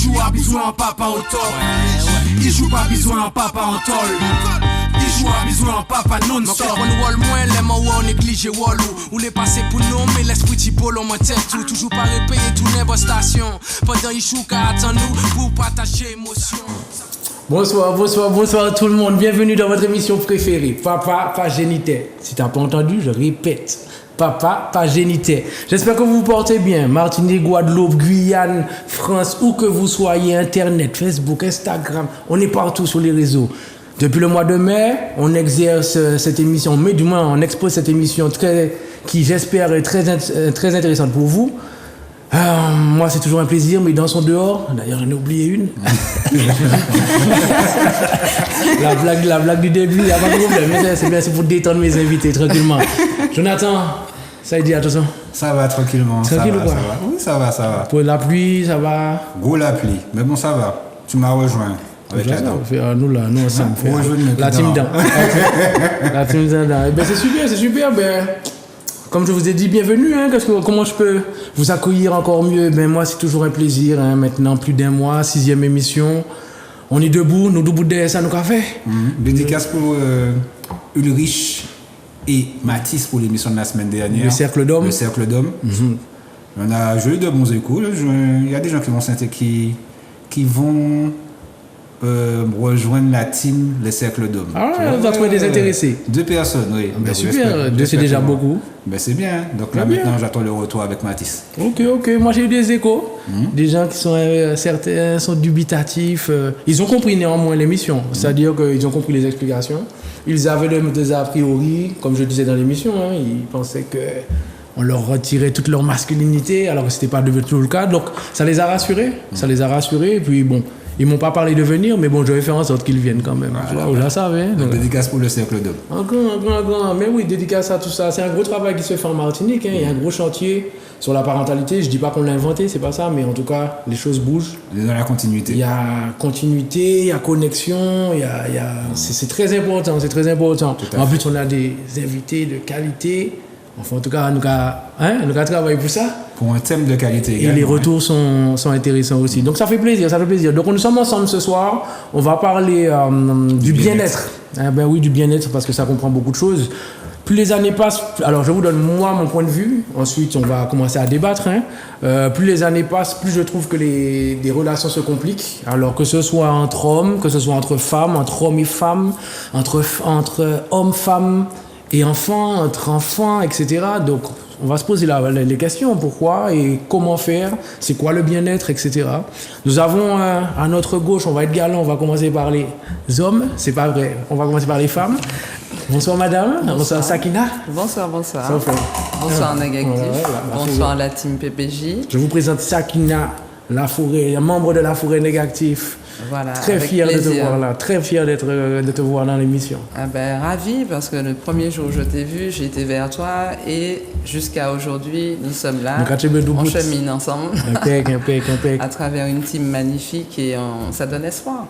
joue à bisou en papa au top. Il joue pas bisou en papa en tol. Il joue à bisou en papa non-stop. On wall moins les mots où on néglige wall ou les passer pour nous mais l'esprit typolo mon tête tout toujours pas répéter tourner vos stations pendant il joue qu'à attendre nous pour partager émotion. Bonsoir tout le monde. Bienvenue dans votre émission préférée, Papa pas géniteur. Si t'as pas entendu, je répète. Papa pas géniteur. J'espère que vous vous portez bien. Martinique, Guadeloupe, Guyane, France, où que vous soyez, Internet, Facebook, Instagram, on est partout sur les réseaux. Depuis le mois de mai, on exerce cette émission, mais du moins on expose cette émission qui j'espère est très intéressante pour vous. Moi c'est toujours un plaisir, mais dans son dehors, d'ailleurs j'en ai oublié une. la blague du début, il n'y a pas de problème, mais c'est bien, c'est pour détendre mes invités tranquillement. Jonathan, ça dit attention. Ça va tranquillement. Tranquille ou quoi? Ça va. Oui, ça va. Pour la pluie, ça va? Gros la pluie, mais bon ça va. Tu m'as rejoint. Avec la dent. Nous ensemble. La team dent. La team dent. Ben, c'est super. Ben, comme je vous ai dit, bienvenue. Comment je peux vous accueillir encore mieux? Ben, moi, c'est toujours un plaisir. Maintenant, plus d'un mois, 6e émission. On est debout, nous debout de ça, nous café. Dédicace pour Ulrich et Mathis pour l'émission de la semaine dernière. Le Cercle d'Hommes. On a joué de bons échos. Il y a des gens qui vont rejoindre la team Les Cercles d'Hommes. On va trouver des intéressés. 2 personnes, oui. Ben super, 2 c'est déjà beaucoup. Ben c'est bien. Donc là maintenant j'attends le retour avec Mathis. Ok. Moi j'ai eu des échos. Des gens qui sont certains sont dubitatifs. Ils ont compris néanmoins l'émission. C'est-à-dire qu'ils ont compris les explications. Ils avaient des a priori, comme je disais dans l'émission. Ils pensaient que on leur retirait toute leur masculinité alors que c'était pas devenu tout le cas. Donc ça les a rassurés. Et puis bon. Ils m'ont pas parlé de venir, mais bon, je vais faire en sorte qu'ils viennent quand même. Voilà. Vous la savez. Donc, dédicace pour le Cercle d'Hommes. Encore. Mais oui, dédicace à tout ça. C'est un gros travail qui se fait en Martinique. Il y a un gros chantier sur la parentalité. Je dis pas qu'on l'a inventé, c'est pas ça, mais en tout cas, les choses bougent. On est dans la continuité. Il y a continuité, il y a connexion, c'est très important. En plus, on a des invités de qualité. Enfin, en tout cas, nous avons travaillé pour ça. Pour un thème de qualité également. Et les retours sont intéressants aussi. Donc ça fait plaisir. Donc nous sommes ensemble ce soir. On va parler du bien-être. Du bien-être parce que ça comprend beaucoup de choses. Plus les années passent, alors je vous donne moi mon point de vue. Ensuite on va commencer à débattre. Plus les années passent, plus je trouve que les relations se compliquent. Alors que ce soit entre hommes, que ce soit entre femmes, entre hommes et femmes, entre hommes, femmes et enfants, entre enfants, etc. Donc on va se poser les questions, pourquoi et comment faire, c'est quoi le bien-être, etc. Nous avons à notre gauche, on va être galant, on va commencer par les hommes, c'est pas vrai, on va commencer par les femmes. Bonsoir madame, bonsoir Sakina. Bonsoir. Bonsoir Nagactif, bonsoir la team PPJ. Je vous présente Sakina, membre de la forêt Nagactif. Voilà, très fier de te voir là, très fier de te voir dans l'émission. Ravi parce que le premier jour où je t'ai vu, j'ai été vers toi et jusqu'à aujourd'hui, nous sommes là, on chemine ensemble impec. à travers une team magnifique et ça donne espoir.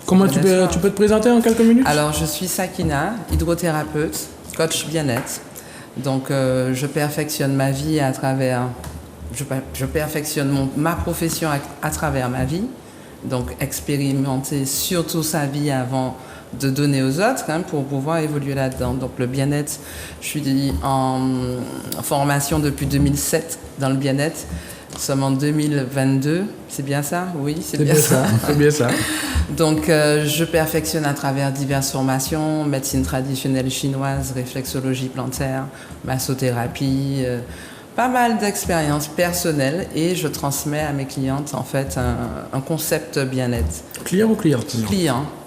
Comment tu peux te présenter en quelques minutes? Alors, je suis Sakina, hydrothérapeute, coach bien-être. Donc, je perfectionne ma vie à travers... Je perfectionne ma profession à travers ma vie. Donc, expérimenter surtout sa vie avant de donner aux autres pour pouvoir évoluer là-dedans. Donc, le bien-être, je suis en formation depuis 2007 dans le bien-être. Nous sommes en 2022, c'est bien ça? Oui, c'est bien ça. C'est bien ça. Donc, je perfectionne à travers diverses formations, médecine traditionnelle chinoise, réflexologie plantaire, massothérapie, pas mal d'expériences personnelles et je transmets à mes clientes en fait un concept bien-être. Client ou cliente?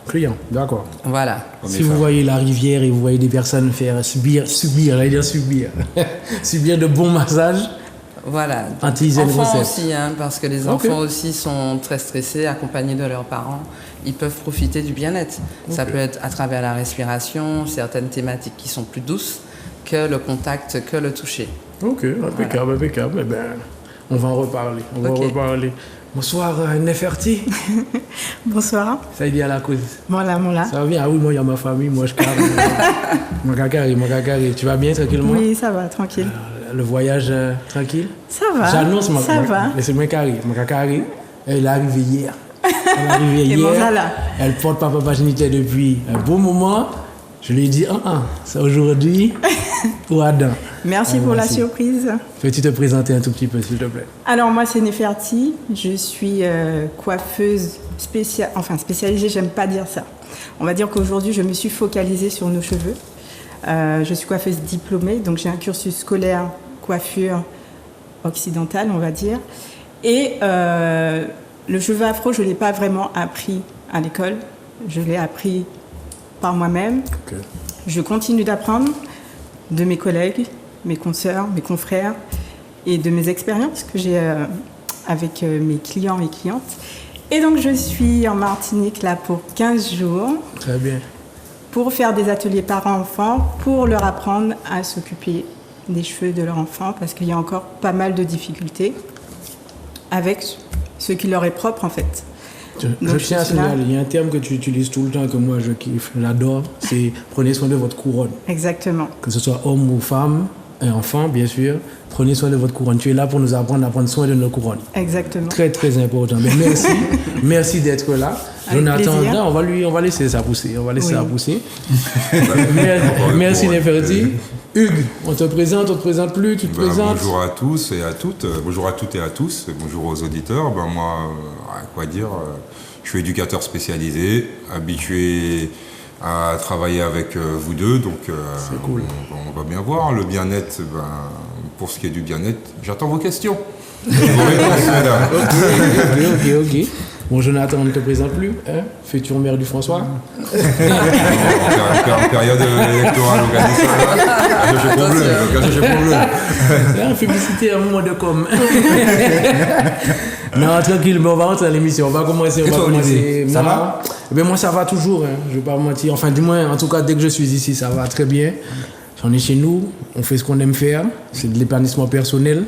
Client, d'accord. Voilà. Si vous voyez la rivière et vous voyez des personnes faire subir de bons massages. Voilà. Enfants aussi, parce que les enfants aussi sont très stressés, accompagnés de leurs parents. Ils peuvent profiter du bien-être. Ça peut être à travers la respiration, certaines thématiques qui sont plus douces que le contact, que le toucher. Ok, impeccable. Eh ben, on va en reparler. Bonsoir Neferti. Bonsoir. Ça dit à la cause. Voilà. Ça va bien? Ah oui, moi il y a ma famille, moi je carré. Mon cacari. Tu vas bien tranquillement? Oui, ça va, tranquille. Le voyage tranquille? Ça va. J'annonce ça va. Mais c'est mon cacari. Elle est arrivée hier. Elle est arrivée Et hier. bon, là. Elle porte Papa Paginité depuis un bon moment. Je lui ai dit, c'est aujourd'hui pour Adam. Merci pour la surprise. Peux-tu te présenter un tout petit peu, s'il te plaît? Alors moi c'est Neferti, je suis coiffeuse spécialisée, j'aime pas dire ça. On va dire qu'aujourd'hui je me suis focalisée sur nos cheveux. Je suis coiffeuse diplômée, donc j'ai un cursus scolaire coiffure occidentale, on va dire. Et le cheveu afro, je ne l'ai pas vraiment appris à l'école, je l'ai appris par moi-même. Okay. Je continue d'apprendre de mes collègues, mes consoeurs, mes confrères et de mes expériences que j'ai avec mes clients et clientes. Et donc je suis en Martinique là pour 15 jours. Très bien. Pour faire des ateliers parents-enfants, pour leur apprendre à s'occuper des cheveux de leur enfant, parce qu'il y a encore pas mal de difficultés avec ce qui leur est propre en fait. Je tiens à signaler, il y a un terme que tu utilises tout le temps, que moi je kiffe, j'adore, c'est prenez soin de votre couronne. Exactement. Que ce soit homme ou femme, un enfant bien sûr, prenez soin de votre couronne. Tu es là pour nous apprendre à prendre soin de nos couronnes. Exactement. Très très important. Mais merci, merci d'être là. Avec Jonathan, plaisir. on va laisser ça pousser. On va laisser Oui. ça pousser. Merci Neferti. Hugues, on te présente plus, tu te présentes. Bonjour à tous et à toutes, bonjour à toutes et à tous, et bonjour aux auditeurs. Moi, quoi dire, je suis éducateur spécialisé, habitué à travailler avec vous deux, donc c'est cool. On va bien voir. Le bien-être, pour ce qui est du bien-être, j'attends vos questions. Ok. Bon, Jonathan, on ne te présente plus, hein? Futur maire du François. En période électorale, publicité à un moment de com. Non, tranquille, mais on va rentrer dans l'émission. On va commencer. Ça va? Moi, ça va toujours. Hein. Je ne vais pas mentir. Enfin, du moins, en tout cas, dès que je suis ici, ça va très bien. On est chez nous. On fait ce qu'on aime faire. C'est de l'épanouissement personnel,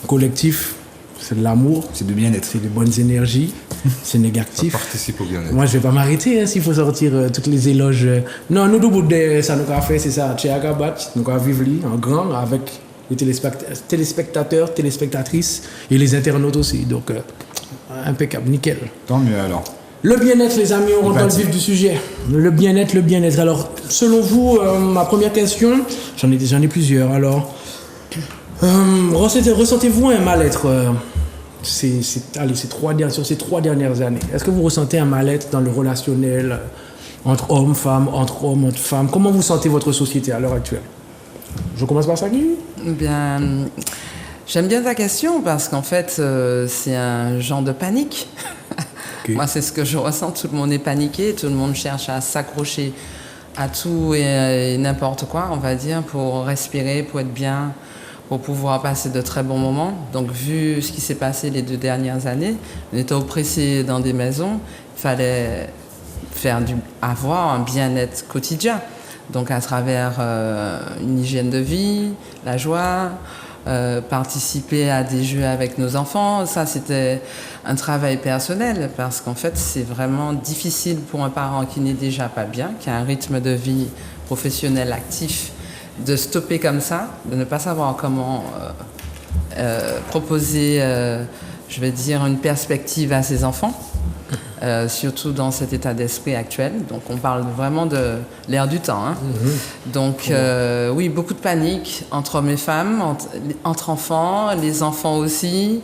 collectif. C'est de l'amour. C'est du bien-être. C'est des bonnes énergies. C'est négatif. Ça participe au bien-être. Moi, je ne vais pas m'arrêter s'il faut sortir toutes les éloges. Non, nous, ça nous a fait, c'est ça. Tchéagabat, nous avons vivre en grand avec les téléspectateurs, téléspectatrices et les internautes aussi. Donc, impeccable, nickel. Tant mieux alors. Le bien-être, les amis, on rentre dans le vif du sujet. Le bien-être. Alors, selon vous, ma première question, j'en ai plusieurs. Alors, ressentez-vous un mal-être sur ces 3 dernières années? Est-ce que vous ressentez un mal-être dans le relationnel entre hommes, femmes, entre hommes, entre femmes? Comment vous sentez votre société à l'heure actuelle? Je commence par ça, Guy? Bien, j'aime bien ta question parce qu'en fait, c'est un genre de panique. Okay. Moi, c'est ce que je ressens. Tout le monde est paniqué, tout le monde cherche à s'accrocher à tout et n'importe quoi, on va dire, pour respirer, pour être bien, pour pouvoir passer de très bons moments. Donc, vu ce qui s'est passé les 2 dernières années, on était oppressés dans des maisons, il fallait avoir un bien-être quotidien. Donc, à travers une hygiène de vie, la joie, participer à des jeux avec nos enfants, ça c'était un travail personnel parce qu'en fait c'est vraiment difficile pour un parent qui n'est déjà pas bien, qui a un rythme de vie professionnel actif, de stopper comme ça, de ne pas savoir comment proposer, je vais dire, une perspective à ses enfants. Surtout dans cet état d'esprit actuel. Donc on parle vraiment de l'ère du temps. Hein. Donc oui, beaucoup de panique entre hommes et femmes, entre enfants, les enfants aussi. Ils ne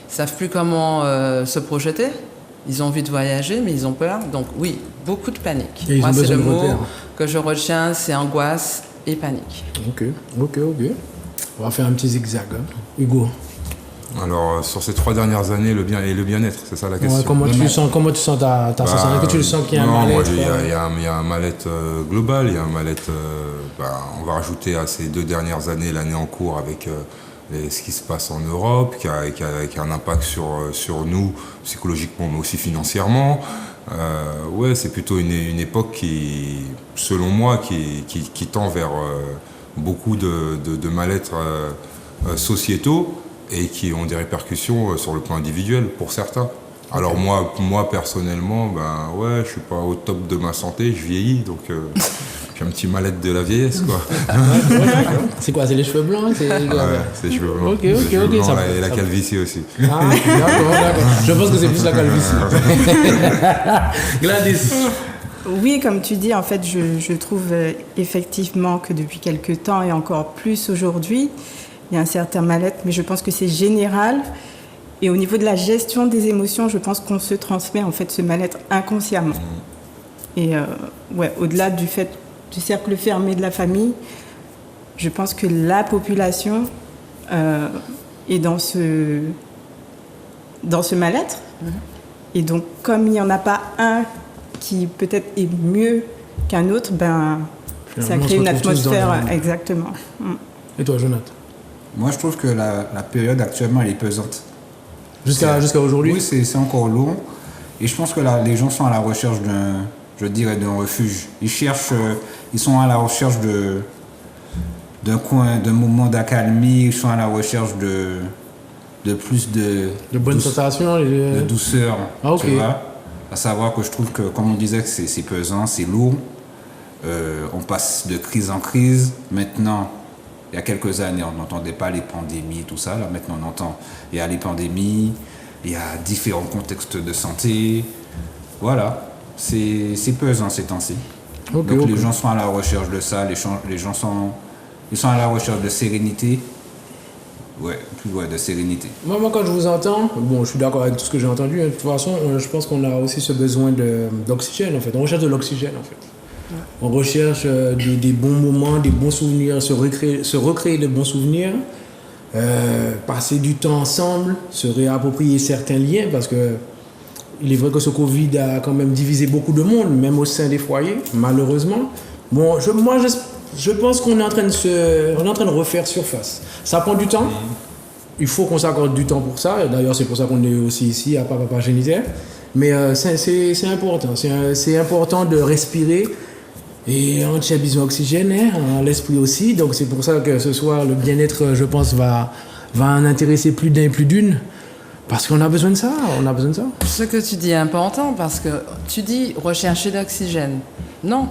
savent plus comment se projeter. Ils ont envie de voyager, mais ils ont peur. Donc oui, beaucoup de panique. Moi, c'est le mot que je retiens, c'est angoisse et panique. Ok. On va faire un petit zigzag. Hein. Hugo. Alors, sur ces 3 dernières années, le bien-être, c'est ça la question. Ouais, comment tu sens ta sensation? Est-ce que tu le sens qu'il y a un mal-être? Il y a un mal-être global, il y a un mal-être... on va rajouter à ces 2 dernières années, l'année en cours avec ce qui se passe en Europe, qui a un impact sur nous, psychologiquement, mais aussi financièrement. C'est plutôt une époque qui, selon moi, qui tend vers beaucoup de mal-être sociétaux, et qui ont des répercussions sur le plan individuel pour certains. Alors moi personnellement, je suis pas au top de ma santé, je vieillis, donc J'ai un petit mal-être de la vieillesse, quoi. C'est quoi, c'est les cheveux blancs? C'est Ouais, c'est les cheveux blancs. Ok, Les cheveux blancs, ça va, et la ça va. calvitie aussi. Ah, d'accord. Je pense que c'est plus la calvitie. Gladys. Oui, comme tu dis, en fait, je trouve effectivement que depuis quelques temps et encore plus aujourd'hui, il y a un certain mal-être, mais je pense que c'est général. Et au niveau de la gestion des émotions, je pense qu'on se transmet en fait ce mal-être inconsciemment. Et ouais, au-delà du fait du cercle fermé de la famille, je pense que la population est dans ce mal-être. Et donc, comme il n'y en a pas un qui peut-être est mieux qu'un autre, ben, ça Finalement, crée on une se retrouve tous dans atmosphère. la- Exactement. Et toi, Jonathan? Moi, je trouve que la période actuellement, elle est pesante. Jusqu'à aujourd'hui? Oui, c'est encore lourd. Et je pense que là, les gens sont à la recherche d'un refuge. Ils sont à la recherche d'un coin, d'un moment d'accalmie. Ils sont à la recherche de plus de bonnes sensations? de douceur. Ah, ok. Tu vois? À savoir que je trouve que, comme on disait, que c'est pesant, c'est lourd. On passe de crise en crise. Maintenant, il y a quelques années, on n'entendait pas les pandémies, tout ça. Là, maintenant, on entend. Il y a les pandémies, il y a différents contextes de santé. Voilà. C'est pesant ces temps-ci. Ok, Donc, ok. les gens sont à la recherche de ça. Les gens sont à la recherche de sérénité. Ouais, de sérénité. Moi, quand je vous entends, bon, je suis d'accord avec tout ce que j'ai entendu. De toute façon, je pense qu'on a aussi ce besoin d'oxygène, en fait. On recherche de l'oxygène, en fait. On recherche des bons moments, des bons souvenirs, se recréer de bons souvenirs, passer du temps ensemble, se réapproprier certains liens, parce que il est vrai que ce Covid a quand même divisé beaucoup de monde, même au sein des foyers, malheureusement. Bon, je pense qu'on est en train de refaire surface. Ça prend du temps. Il faut qu'on s'accorde du temps pour ça. D'ailleurs, c'est pour ça qu'on est aussi ici à Papa Génitaire. Mais c'est important. C'est important de respirer. Et on a besoin d'oxygène, hein, l'esprit aussi. Donc c'est pour ça que ce soir, le bien-être, je pense, va en intéresser plus d'un et plus d'une. Parce qu'on a besoin de ça. Ce que tu dis est important parce que tu dis rechercher l'oxygène. Non.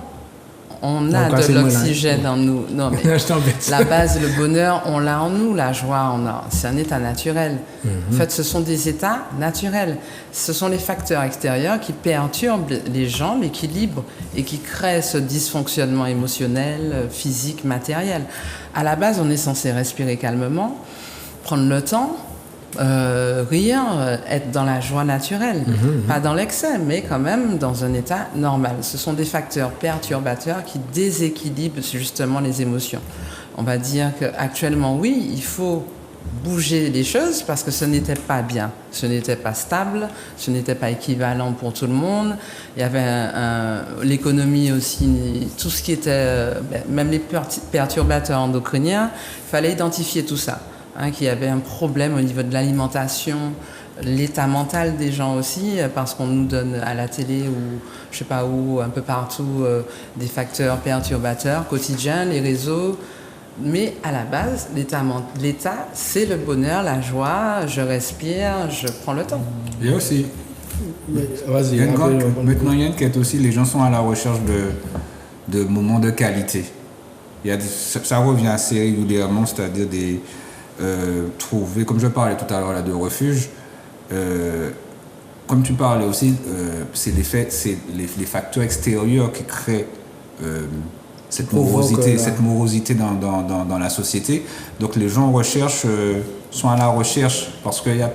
On a Donc, de c'est moi, là. l'oxygène en nous. Non, mais Je t'embête. la base, le bonheur, on l'a en nous. La joie, c'est un état naturel. En fait, ce sont des états naturels. Ce sont les facteurs extérieurs qui perturbent les gens, l'équilibre, et qui créent ce dysfonctionnement émotionnel, physique, matériel. À la base, on est censé respirer calmement, prendre le temps, rire, être dans la joie naturelle, pas dans l'excès, mais quand même dans un état normal. Ce sont des facteurs perturbateurs qui déséquilibrent justement les émotions. On va dire qu'actuellement, oui, il faut bouger les choses parce que ce n'était pas bien, ce n'était pas stable, ce n'était pas équivalent pour tout le monde. Il y avait l'économie aussi, tout ce qui était, même les perturbateurs endocriniens, il fallait identifier tout ça. Qu'il y avait un problème au niveau de l'alimentation, l'état mental des gens aussi, parce qu'on nous donne à la télé ou je sais pas où, un peu partout, des facteurs perturbateurs quotidiens, les réseaux. Mais à la base, l'état, c'est le bonheur, la joie, je respire, je prends le temps. Il y a aussi. Vas-y. Maintenant, il y a une quête aussi. Les gens sont à la recherche de moments de qualité. Ça revient assez régulièrement, c'est-à-dire trouver, comme je parlais tout à l'heure là, de refuge, comme tu parlais aussi, c'est les facteurs extérieurs qui créent cette morosité dans la société. Donc les gens sont à la recherche, parce qu'il y a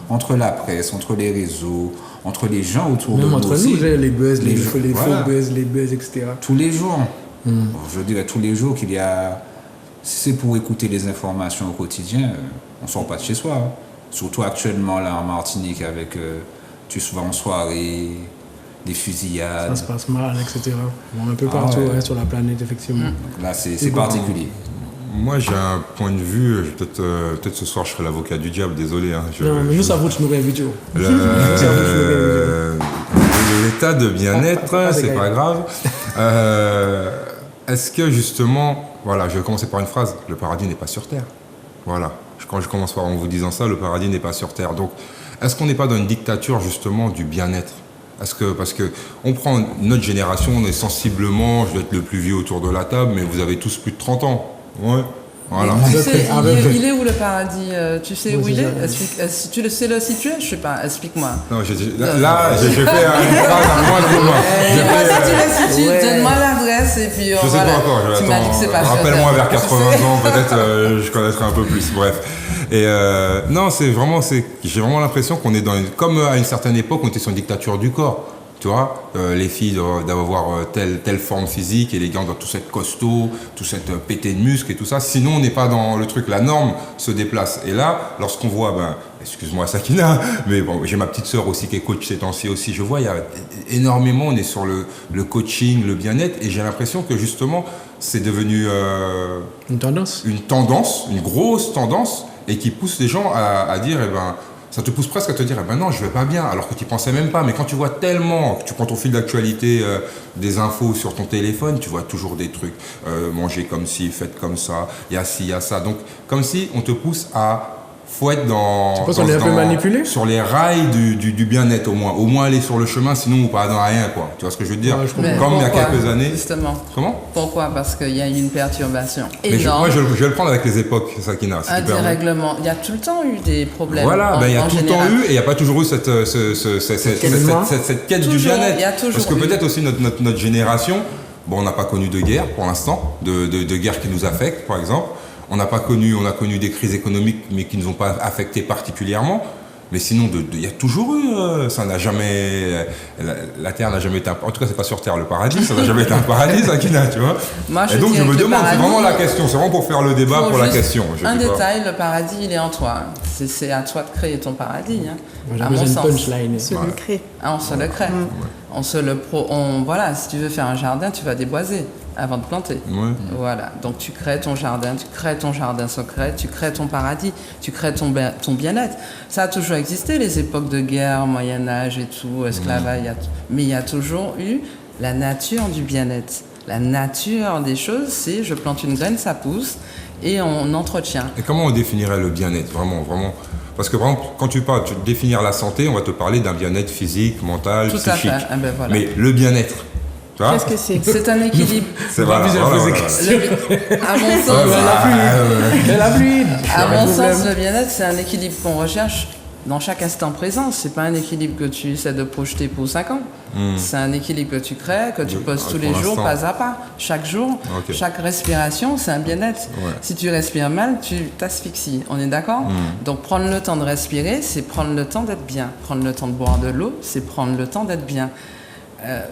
entre la presse, entre les réseaux, entre les gens autour de nous. Même entre aussi, nous, les buzz, les faux voilà. buzz, les buzz, etc. Tous les jours. Je dirais tous les jours qu'il y a. Si c'est pour écouter les informations au quotidien, on ne sort pas de chez soi. Hein. Surtout actuellement là en Martinique avec tu vas en soirée, des fusillades. Ça se passe mal, etc. Bon, un peu partout sur la planète, effectivement. Donc là c'est particulier. Moi j'ai un point de vue, peut-être ce soir je serai l'avocat du diable, désolé. Hein, Non, mais nous ça vaut de nous réinviter. L'état de bien-être, c'est pas grave. Est-ce que justement, voilà, je vais commencer par une phrase, le paradis n'est pas sur Terre. Voilà, quand je commence en vous disant ça, le paradis n'est pas sur Terre. Donc, est-ce qu'on n'est pas dans une dictature justement du bien-être ? Parce que on prend notre génération, on est sensiblement, je dois être le plus vieux autour de la table, mais vous avez tous plus de 30 ans. Ouais. Voilà. Tu sais, il est où le paradis? Tu sais où il est? Si tu le sais le situer? Je sais pas, explique-moi. Non, j'ai fait une phrase à moi de moi. Si tu le situes, donne-moi l'adresse et puis je sais pas encore. Tu m'as dit que c'est pas rappelle-moi vers 80 ans, peut-être je connaîtrai un peu plus. Bref. Et non, j'ai vraiment l'impression qu'on est comme à une certaine époque, on était sur une dictature du corps. Tu vois, les filles doivent avoir telle forme physique et les gars doivent tous être costauds, tous être pétés de muscles et tout ça. Sinon, on n'est pas dans le truc. La norme se déplace. Et là, lorsqu'on voit, excuse-moi Sakina, mais bon, j'ai ma petite sœur aussi qui est coach ces temps-ci aussi. Je vois, il y a énormément, on est sur le coaching, le bien-être. Et j'ai l'impression que justement, c'est devenu une tendance, une grosse tendance et qui pousse les gens à dire, ça te pousse presque à te dire, non, je vais pas bien, alors que tu pensais même pas. Mais quand tu vois tellement, que tu prends ton fil d'actualité, des infos sur ton téléphone, tu vois toujours des trucs. Manger comme ci, faites comme ça, il y a ci, il y a ça. Donc, comme si on te pousse faut être dans... Tu penses qu'on est un peu manipulé? Sur les rails du bien-être, au moins. Au moins aller sur le chemin, sinon on part dans rien, quoi. Tu vois ce que je veux dire? Ouais, comme il y a quelques années. Justement. Comment? Pourquoi? Parce qu'il y a eu une perturbation énorme. Moi, je vais le prendre avec les époques, Sakina. Un dérèglement. Il y a tout le temps eu des problèmes. Voilà, il y a tout le temps eu et il n'y a pas toujours eu cette quête du bien-être. Parce que peut-être aussi notre génération, on n'a pas connu de guerre pour l'instant, de guerre qui nous affecte, par exemple. On a connu des crises économiques, mais qui ne nous ont pas affectés particulièrement. Mais sinon, il y a toujours eu, ça n'a jamais, la Terre n'a jamais été, en tout cas, c'est pas sur Terre le paradis, ça n'a jamais été un paradis, Sakina, tu vois. Moi, et donc, je me demande, c'est vraiment la question, c'est vraiment pour faire le débat pour la question. Un détail, le paradis, il est en toi. C'est à toi de créer ton paradis, hein, à mon sens. Punchline. On se le crée. On se le crée. Voilà, si tu veux faire un jardin, tu vas déboiser avant de planter. Ouais. Voilà, donc tu crées ton jardin secret, tu crées ton paradis, tu crées ton bien-être. Ça a toujours existé, les époques de guerre, Moyen-Âge et tout, esclavage, mais il y a toujours eu la nature du bien-être. La nature des choses, c'est je plante une graine, ça pousse et on entretient. Et comment on définirait le bien-être, vraiment? Parce que, par exemple, quand tu parles de définir la santé, on va te parler d'un bien-être physique, mental, tout psychique. À fait. Ah ben voilà. Mais le bien-être, qu'est-ce que c'est? C'est un équilibre. C'est voilà. À mon sens, le bien-être, c'est un équilibre qu'on recherche dans chaque instant présent. C'est pas un équilibre que tu essaies de projeter pour 5 ans. C'est un équilibre que tu crées, que tu poses tous les jours, pas à pas. Chaque jour, chaque respiration, c'est un bien-être. Ouais. Si tu respires mal, tu t'asphyxies. On est d'accord? Donc prendre le temps de respirer, c'est prendre le temps d'être bien. Prendre le temps de boire de l'eau, c'est prendre le temps d'être bien.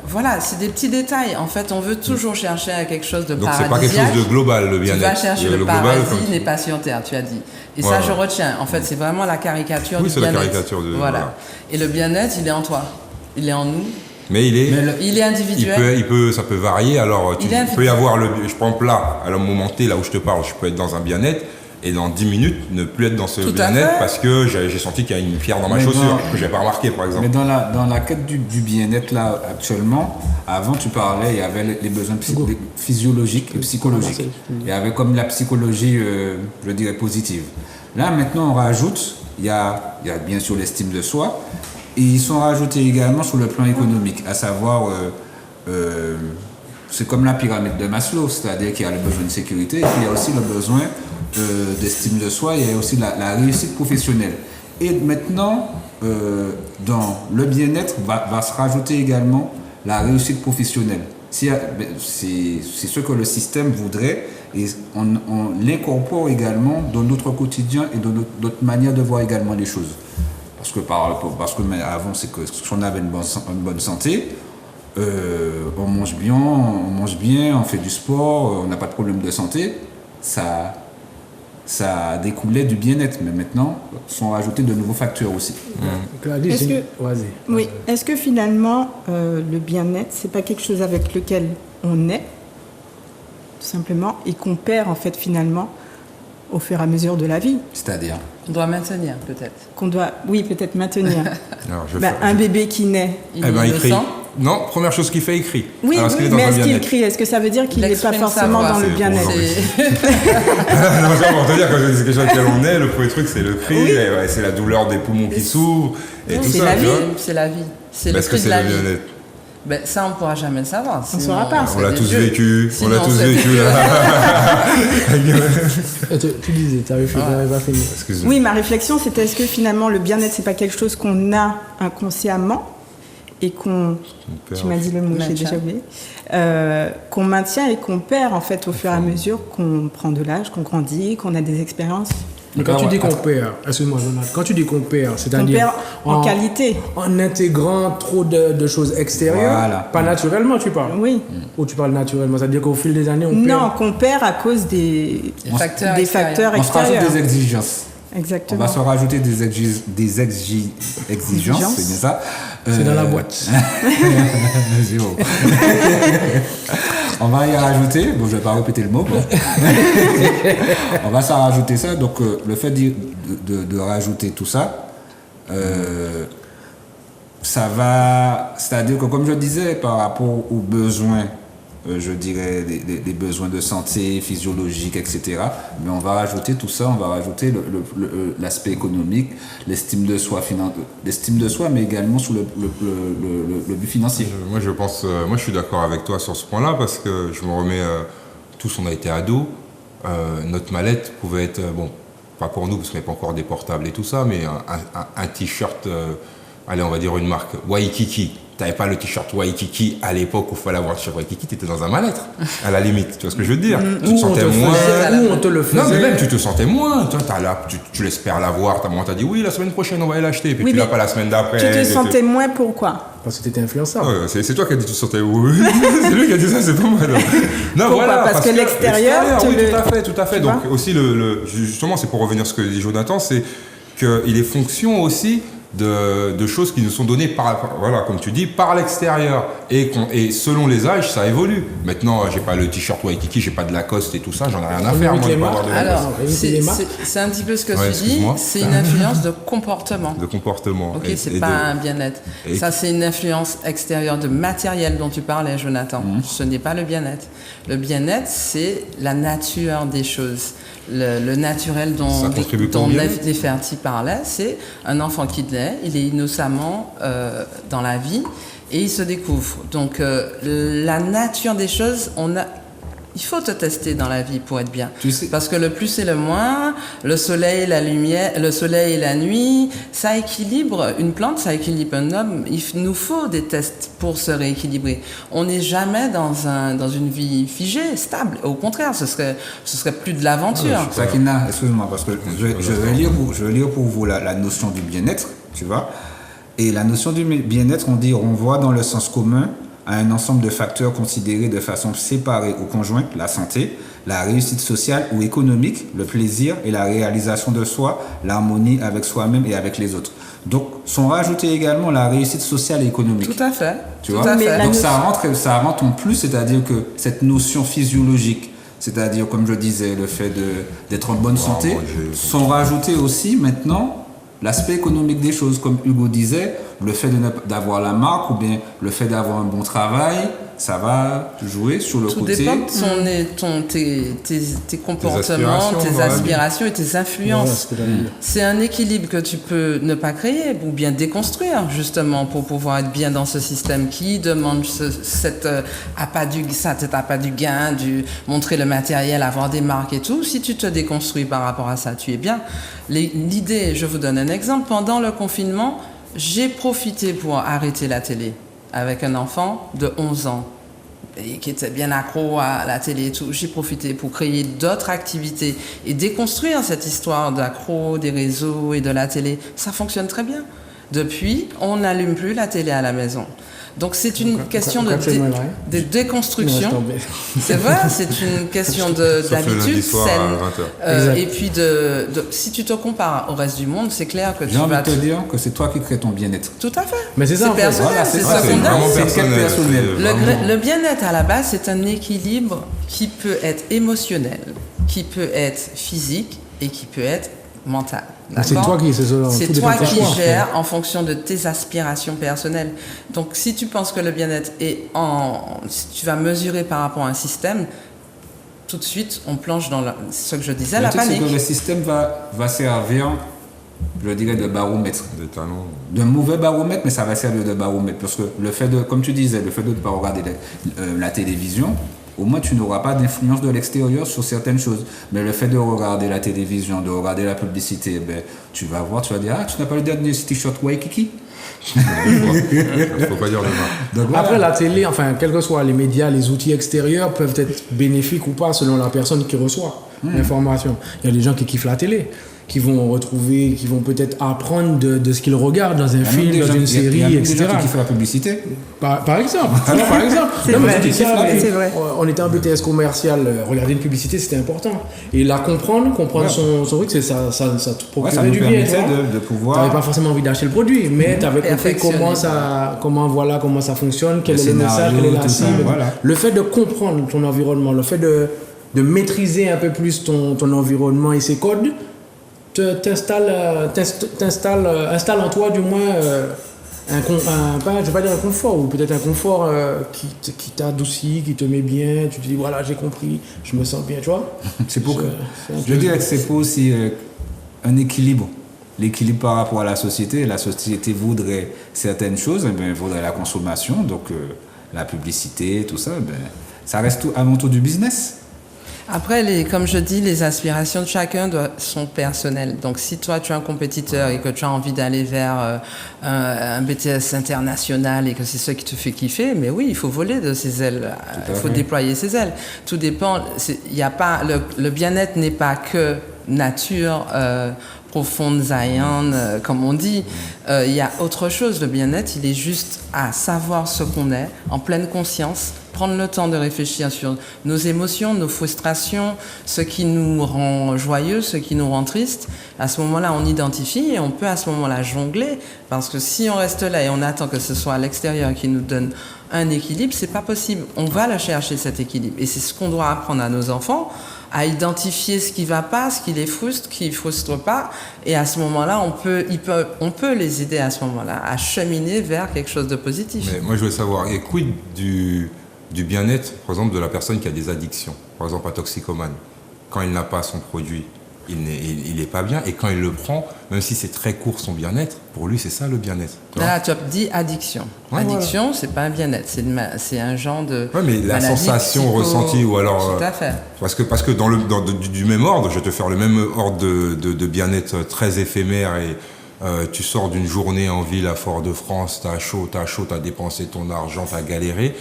Voilà, c'est des petits détails. En fait, on veut toujours chercher à quelque chose de paradisiaque. Donc c'est pas quelque chose de global, le bien-être. Tu vas chercher le paradis n'est pas sur terre, tu as dit. Et ça, je retiens. En fait, c'est vraiment la caricature du bien-être. Oui, c'est la caricature de... Voilà. Et le bien-être, il est en toi. Il est en nous. Mais il est individuel. Ça peut varier. Alors, il peut y avoir je prends là, à un moment T, là où je te parle, je peux être dans un bien-être. Et dans 10 minutes, ne plus être dans ce bien-être parce que j'ai senti qu'il y a une pierre dans ma chaussure que je n'avais pas remarqué, par exemple. Mais dans la quête du bien-être, là, actuellement, avant, tu parlais, il y avait les besoins physiologiques et psychologiques. Il y avait comme la psychologie, je dirais, positive. Là, maintenant, on rajoute, il y a bien sûr l'estime de soi, et ils sont rajoutés également sur le plan économique, à savoir... c'est comme la pyramide de Maslow, c'est-à-dire qu'il y a le besoin de sécurité et puis il y a aussi le besoin d'estime de soi, il y a aussi la réussite professionnelle. Et maintenant, dans le bien-être, va se rajouter également la réussite professionnelle. C'est ce que le système voudrait et on l'incorpore également dans notre quotidien et dans notre manière de voir également les choses. Parce que avant, c'est que si on avait une bonne santé, on mange bien, on fait du sport, on n'a pas de problème de santé, ça découlait du bien-être, mais maintenant sont rajoutés de nouveaux facteurs aussi. Est-ce que finalement le bien-être, c'est pas quelque chose avec lequel on est tout simplement et qu'on perd en fait finalement au fur et à mesure de la vie? C'est-à-dire on doit maintenir peut-être. Peut-être maintenir. Un bébé qui naît, il crie. Non, première chose qu'il fait, il crie. Oui, Alors, oui, mais est-ce qu'il crie? Est-ce que ça veut dire qu'il n'est pas L'exprime forcément sa dans voix. le bien-être? Non, ça, pour te dire, quand c'est quelque chose auquel on est, le premier truc, c'est le cri, et ouais, c'est la douleur des poumons qui s'ouvrent, et tout C'est ça. la tu vie, vois. c'est la vie. C'est Mais le est-ce que prix c'est de la le vie. bien-être? Ben, ça, on ne pourra jamais le savoir. On saura pas. On l'a tous Dieu. vécu, on l'a Sinon, tous c'est des vécu. dieux. Tu disais, tu avais pas fini. Excuse-moi. Oui, ma réflexion, c'était est-ce que finalement le bien-être, c'est pas quelque chose qu'on a inconsciemment et qu'on, tu m'as dit le mot, j'ai Maintient. déjà oublié, qu'on maintient et qu'on perd en fait au fur et à mesure qu'on prend de l'âge, qu'on grandit, qu'on a des expériences. Mais quand tu dis qu'on perd, excuse-moi Jonathan, quand tu dis qu'on perd, Qu'on c'est-à-dire perd en qualité. en intégrant trop de choses extérieures, Voilà. pas naturellement tu parles. Oui. Ou tu parles naturellement, c'est-à-dire qu'au fil des années on Non, perd. qu'on perd à cause des Facteurs des extérieurs. facteurs On se rajoute extérieurs. des exigences. On Exactement. va se rajouter des exigences, Exigences. c'est bien ça. C'est dans la boîte. Zéro. On va y rajouter, bon je vais pas répéter le mot, bon. On va s'en rajouter ça, donc le fait de rajouter tout ça, ça va, c'est-à-dire que comme je disais, par rapport aux besoins, je dirais des besoins de santé, physiologiques, etc. Mais on va rajouter tout ça, on va rajouter l'aspect économique, l'estime de soi, mais également sous le but financier. Moi, je pense, moi, je suis d'accord avec toi sur ce point-là parce que je me remets, tous on a été ados, notre mallette pouvait être, bon, pas pour nous parce qu'on n'avait pas encore des portables et tout ça, mais un t-shirt, allez, on va dire une marque, Waikiki. T'avais pas le t-shirt Waikiki à l'époque où il fallait avoir le t-shirt Waikiki, t'étais dans un mal-être, à la limite, tu vois ce que je veux dire? Tu te sentais moins. Ou on te le faisait. Non, mais même tu te sentais moins. Toi, tu l'espères l'avoir. Ta maman t'a dit oui, la semaine prochaine, on va aller l'acheter. Puis Oui, tu l'as mais pas la semaine d'après. Tu te sentais moins pourquoi? Parce que tu étais influençable. Ouais, c'est toi qui as dit tu te sentais oui. C'est lui qui a dit ça, c'est pas moi. Non, Pourquoi? voilà. Parce que l'extérieur te oui, le- tout à fait. Tu Donc vois aussi, justement, c'est pour revenir à ce que dit Jonathan, c'est qu'il est fonction aussi de choses qui nous sont données voilà, comme tu dis, par l'extérieur. Et selon les âges, ça évolue. Maintenant, j'ai pas le t-shirt Waikiki, j'ai pas de Lacoste et tout ça, j'en ai rien à faire. Moi, de pas avoir de Lacoste. Alors, c'est un petit peu ce que Ouais, tu dis, excuse-moi. c'est une influence de comportement. De comportement. Ok, Et c'est de- pas un bien-être. et- Ça, c'est une influence extérieure de matériel dont tu parlais, Jonathan. Ce n'est pas le bien-être. Le bien-être, c'est la nature des choses. Le naturel dont Ça contribue combien Neferti parlait, c'est un enfant qui naît, il est innocemment dans la vie et il se découvre. Donc, la nature des choses, il faut te tester dans la vie pour être bien. Tu sais- Parce que le plus et le moins, le soleil, la lumière, le soleil et la nuit, ça équilibre une plante, ça équilibre un homme. Il nous faut des tests pour se rééquilibrer. On n'est jamais dans une vie figée, stable. Au contraire, ce serait plus de l'aventure. Sakina, excuse-moi, parce que je vais lire pour vous la notion du bien-être, tu vois. Et la notion du bien-être, on renvoie dans le sens commun à un ensemble de facteurs considérés de façon séparée ou conjointe, la santé, la réussite sociale ou économique, le plaisir et la réalisation de soi, l'harmonie avec soi-même et avec les autres. Donc, sont rajoutés également la réussite sociale et économique. Tout à fait. Tu Tout vois à Mais fait. la Donc notion- ça rentre en plus, c'est-à-dire que cette notion physiologique, c'est-à-dire comme je disais, le fait d'être en bonne santé, manger, sont rajoutés aussi maintenant l'aspect économique des choses, comme Hugo disait, le fait d'avoir la marque ou bien le fait d'avoir un bon travail, ça va jouer sur le Tout côté. dépend de tes comportements, aspirations tes dans la vie. aspirations et tes Voilà influences. ce que j'allais dire. C'est un équilibre que tu peux ne pas créer ou bien déconstruire justement pour pouvoir être bien dans ce système qui demande cet appât du gain, montrer le matériel, avoir des marques et tout. Si tu te déconstruis par rapport à ça, tu es bien. L'idée, je vous donne un exemple. Pendant le confinement, j'ai profité pour arrêter la télé avec un enfant de 11 ans et qui était bien accro à la télé et tout. J'ai profité pour créer d'autres activités et déconstruire cette histoire d'accro des réseaux et de la télé. Ça fonctionne très bien. Depuis, on n'allume plus la télé à la maison. Donc c'est une question de déconstruction. C'est vrai, c'est une question Sauf le d'habitude lundi soir à saine. 20h. Et puis si tu te compares au reste du monde, c'est clair que tu J'ai envie vas... de te dire que c'est toi qui crée ton bien-être. Tout à fait. Mais c'est ça, en fait. personnel, Voilà, c'est ça, c'est secondaire. vraiment C'est quel personnel. personnel. c'est vraiment- Le bien-être à la base, c'est un équilibre qui peut être émotionnel, qui peut être physique et qui peut être mental. Donc, c'est D'accord? toi qui, C'est tout toi dépend de tes qui choix. gères en fonction de tes aspirations personnelles. Donc, si tu penses que le bien-être si tu vas mesurer par rapport à un système, tout de suite, on plonge dans ce que je disais, Le la truc, c'est panique. que le système va servir, je dirais, de baromètre. Des talents. De mauvais baromètre, mais ça va servir de baromètre. Parce que le fait de, comme tu disais, le fait de ne pas regarder la télévision, au moins tu n'auras pas d'influence de l'extérieur sur certaines choses. Mais le fait de regarder la télévision, de regarder la publicité, ben, tu vas voir, tu vas dire, ah, tu n'as pas le dernier t-shirt Waikiki? Faut pas dire le mal. Donc, Après, voilà. la télé, enfin, quels que soient les médias, les outils extérieurs peuvent être bénéfiques ou pas selon la personne qui reçoit l'information. Il y a des gens qui kiffent la télé, qui vont retrouver, qui vont peut-être apprendre de ce qu'ils regardent dans un Il y a même film, des dans gens- une il y a série, même des etc. gens qui kiffent la publicité. Par exemple. Alors, par exemple. C'est Non, mais vrai, je dis ça, mais c'est vrai. on était en BTS commercial, regarder une publicité, c'était important. Et la comprendre Ouais. son truc, c'est ça te Ouais, procurait ça nous du bien. permettait Tu de pouvoir. n'avais pas forcément envie d'acheter le produit, mais tu avais compris Perfectionner. comment ça fonctionne, quel Le est le message, scénario, quelle est la tout ça, cible. voilà. Le fait de comprendre ton environnement, le fait de maîtriser un peu plus ton environnement et ses codes, installe en toi du moins je vais pas dire un confort, ou peut-être un confort qui t'adoucit, qui te met bien, tu te dis voilà, j'ai compris, je me sens bien, tu vois. C'est pour que. c'est un Je peu- dirais que c'est pour aussi un équilibre. L'équilibre par rapport à la société. La société voudrait certaines choses, eh ben, voudrait la consommation, donc la publicité, tout ça, ben, ça reste avant tout du business. Après, comme je dis, les aspirations de chacun sont personnelles. Donc, si toi, tu es un compétiteur et que tu as envie d'aller vers un BTS international et que c'est ça qui te fait kiffer, mais oui, il faut voler de ses ailes. Il faut déployer ses ailes. Tout dépend. Il y a pas, le bien-être n'est pas que nature, profonde, Zion, comme on dit. Il y a autre chose. Le bien-être, il est juste à savoir ce qu'on est, en pleine conscience, prendre le temps de réfléchir sur nos émotions, nos frustrations, ce qui nous rend joyeux, ce qui nous rend triste. À ce moment-là, on identifie et on peut à ce moment-là jongler, parce que si on reste là et on attend que ce soit à l'extérieur qui nous donne un équilibre, c'est pas possible. On va le chercher, cet équilibre. Et c'est ce qu'on doit apprendre à nos enfants, à identifier ce qui va pas, ce qui les frustre, ce qui ne frustre pas. Et à ce moment-là, on peut les aider à ce moment-là à cheminer vers quelque chose de positif. Mais moi, je voulais savoir, et quid du bien-être, par exemple, de la personne qui a des addictions, par exemple un toxicomane. Quand il n'a pas son produit, il n'est pas bien, et quand il le prend, même si c'est très court son bien-être, pour lui, c'est ça le bien-être. tu vois. Là, tu as dit addiction. Ouais, Addiction, c'est pas un bien-être, c'est un genre de. Ouais, mais la maladie sensation ressentie, ou alors. Tout à fait. Parce que du même ordre, je vais te faire le même ordre de bien-être très éphémère, et tu sors d'une journée en ville à Fort-de-France, t'as chaud, t'as dépensé ton argent, t'as galéré.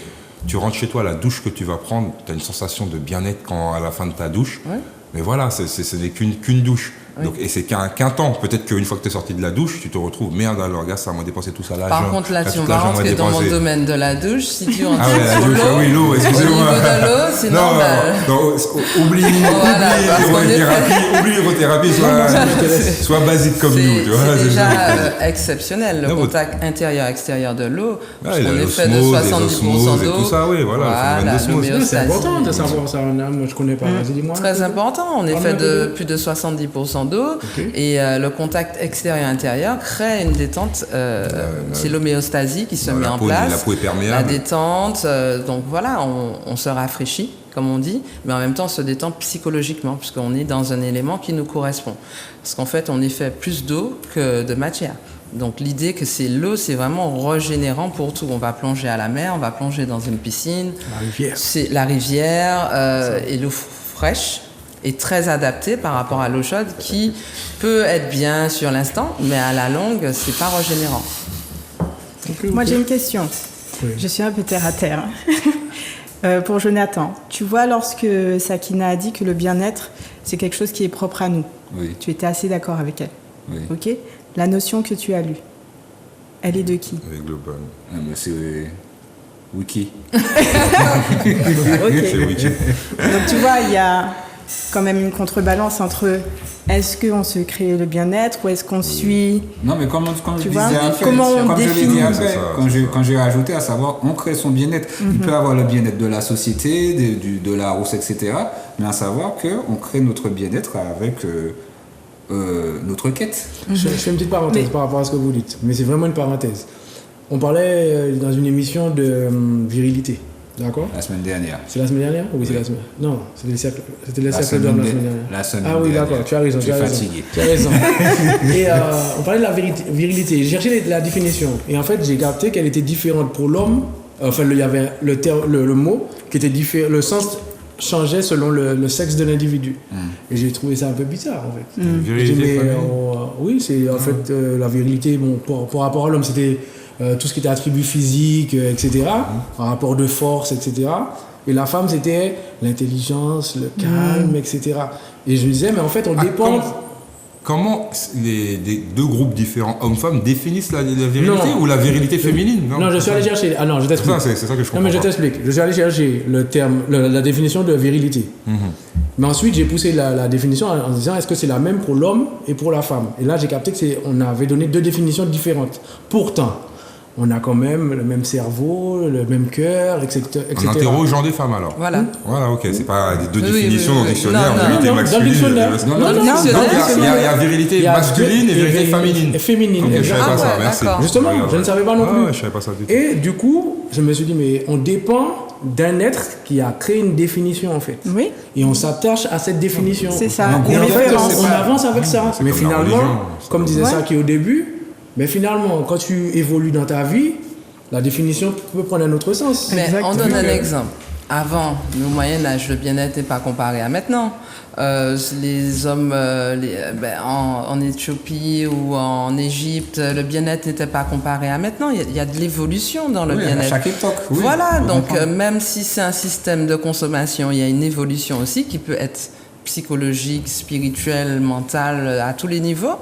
Tu rentres chez toi, la douche que tu vas prendre, tu as une sensation de bien-être à la fin de ta douche. Ouais. Mais voilà, ce n'est qu'une douche. Oui. Donc, et c'est qu'un temps. Peut-être qu'une fois que tu es sorti de la douche, tu te retrouves, merde, alors gars, ça m'a dépensé tout ça là. Par contre, là, on va rentrer dans mon domaine de la douche. Si tu rentres Ah ouais, la sur douche, ah oui, l'eau, au excusez-moi. niveau de l'eau, c'est normal. Oublie parce qu'on l'hydrothérapie, soit basique comme nous. Tu vois, C'est déjà exceptionnel, le Non, contact intérieur-extérieur de l'eau. Ah, il y a On est fait de l'osmose, des 70% osmoses et d'eau. tout ça, oui, voilà, le phénomène d'osmose. l'homéostasie. C'est important de savoir ça. Moi, je connais pas. Vas-y, dis-moi. Très important. On est Parle-moi fait un peu de d'eau. plus de 70% d'eau. Ok. Et le contact extérieur-intérieur crée une détente. C'est l'homéostasie qui se met en place. La peau est perméable. La détente. Donc voilà, on se rafraîchit, comme on dit, mais en même temps on se détend psychologiquement, puisqu'on est dans un élément qui nous correspond. Parce qu'en fait, on est fait plus d'eau que de matière. Donc l'idée que c'est l'eau, c'est vraiment régénérant pour tout. On va plonger à la mer, on va plonger dans une piscine. La rivière. C'est la rivière et l'eau fraîche est très adaptée par rapport à l'eau chaude qui peut être bien sur l'instant, mais à la longue, c'est pas régénérant. Moi, j'ai une question. Oui. Je suis un peu terre à terre. Pour Jonathan, tu vois, lorsque Sakina a dit que le bien-être, c'est quelque chose qui est propre à nous, Oui, tu étais assez d'accord avec elle. oui. Ok. La notion que tu as lue, elle est de qui? Avec global. Ah, mais c'est Wiki. Ok. C'est wiki. Donc tu vois, il y a quand même une contrebalance entre est-ce qu'on se crée le bien-être ou est-ce qu'on suit. Non, mais comme je Tu disais vois, après, comment on comme je l'ai dit définit. après, C'est ça, quand j'ai rajouté à savoir, on crée son bien-être. Il peut avoir le bien-être de la société, de la rousse, etc. Mais à savoir qu'on crée notre bien-être avec notre quête. Je fais une petite parenthèse par rapport à ce que vous dites, mais c'est vraiment une parenthèse. On parlait dans une émission de virilité, d'accord? La semaine dernière. C'est la semaine dernière? Oui, c'est la semaine. Non, c'était les cercles d'hommes la semaine dernière. La semaine ah oui, dernière. d'accord, tu as raison. Je suis fatigué. Tu as raison. Et on parlait de la virilité. J'ai cherché la définition. Et en fait, j'ai capté qu'elle était différente pour l'homme. Enfin, il y avait le mot qui était différent. Le sens changeait selon le sexe de l'individu. Et j'ai trouvé ça un peu bizarre, en fait. Virilité féminine. Oui, c'est en fait la virilité. Bon, par rapport à l'homme, c'était tout ce qui était attributs physiques, etc. Un rapport de force, etc. Et la femme, c'était l'intelligence, le calme, etc. Et je me disais, mais en fait, on dépend... Comment les deux groupes différents, hommes-femmes, définissent la virilité ou la virilité féminine? Non, je suis allé chercher... Ah non, je t'explique. C'est ça que je comprends. Non, mais je t'explique. Je suis allé chercher le terme, la définition de virilité. Mais ensuite, j'ai poussé la définition en disant, est-ce que c'est la même pour l'homme et pour la femme? Et là, j'ai capté qu'on avait donné deux définitions différentes. Pourtant, on a quand même le même cerveau, le même cœur, etc. On interroge genre des femmes alors. Voilà. Voilà, ok. C'est pas deux Oui, définitions dans le dictionnaire. Non, Virilité non, masculine. dans le dictionnaire. Il y a virilité Il y a masculine et virilité féminine. Féminine, Ok, je savais pas Ah ça, ouais, merci. d'accord. Justement, je ne savais pas non plus. Ouais, je savais pas ça du tout. Et du coup, je me suis dit, mais on dépend d'un être qui a créé une définition en fait. Oui. Et on s'attache à cette définition. C'est ça, Et une en fait, référence. on avance avec ça. Mais comme la finalement, religion. comme disait Ouais. Saki au début, mais finalement, quand tu évolues dans ta vie, la définition peut prendre un autre sens. Mais Exact. on donne un exemple. Avant, au Moyen-Âge, le bien-être n'est pas comparé à maintenant. Les hommes en Éthiopie ou en Égypte, le bien-être n'était pas comparé à maintenant. Il y a de l'évolution dans le Oui, à bien-être. chaque époque. Oui, Voilà, on donc comprend. même si c'est un système de consommation, il y a une évolution aussi qui peut être psychologique, spirituelle, mentale, à tous les niveaux,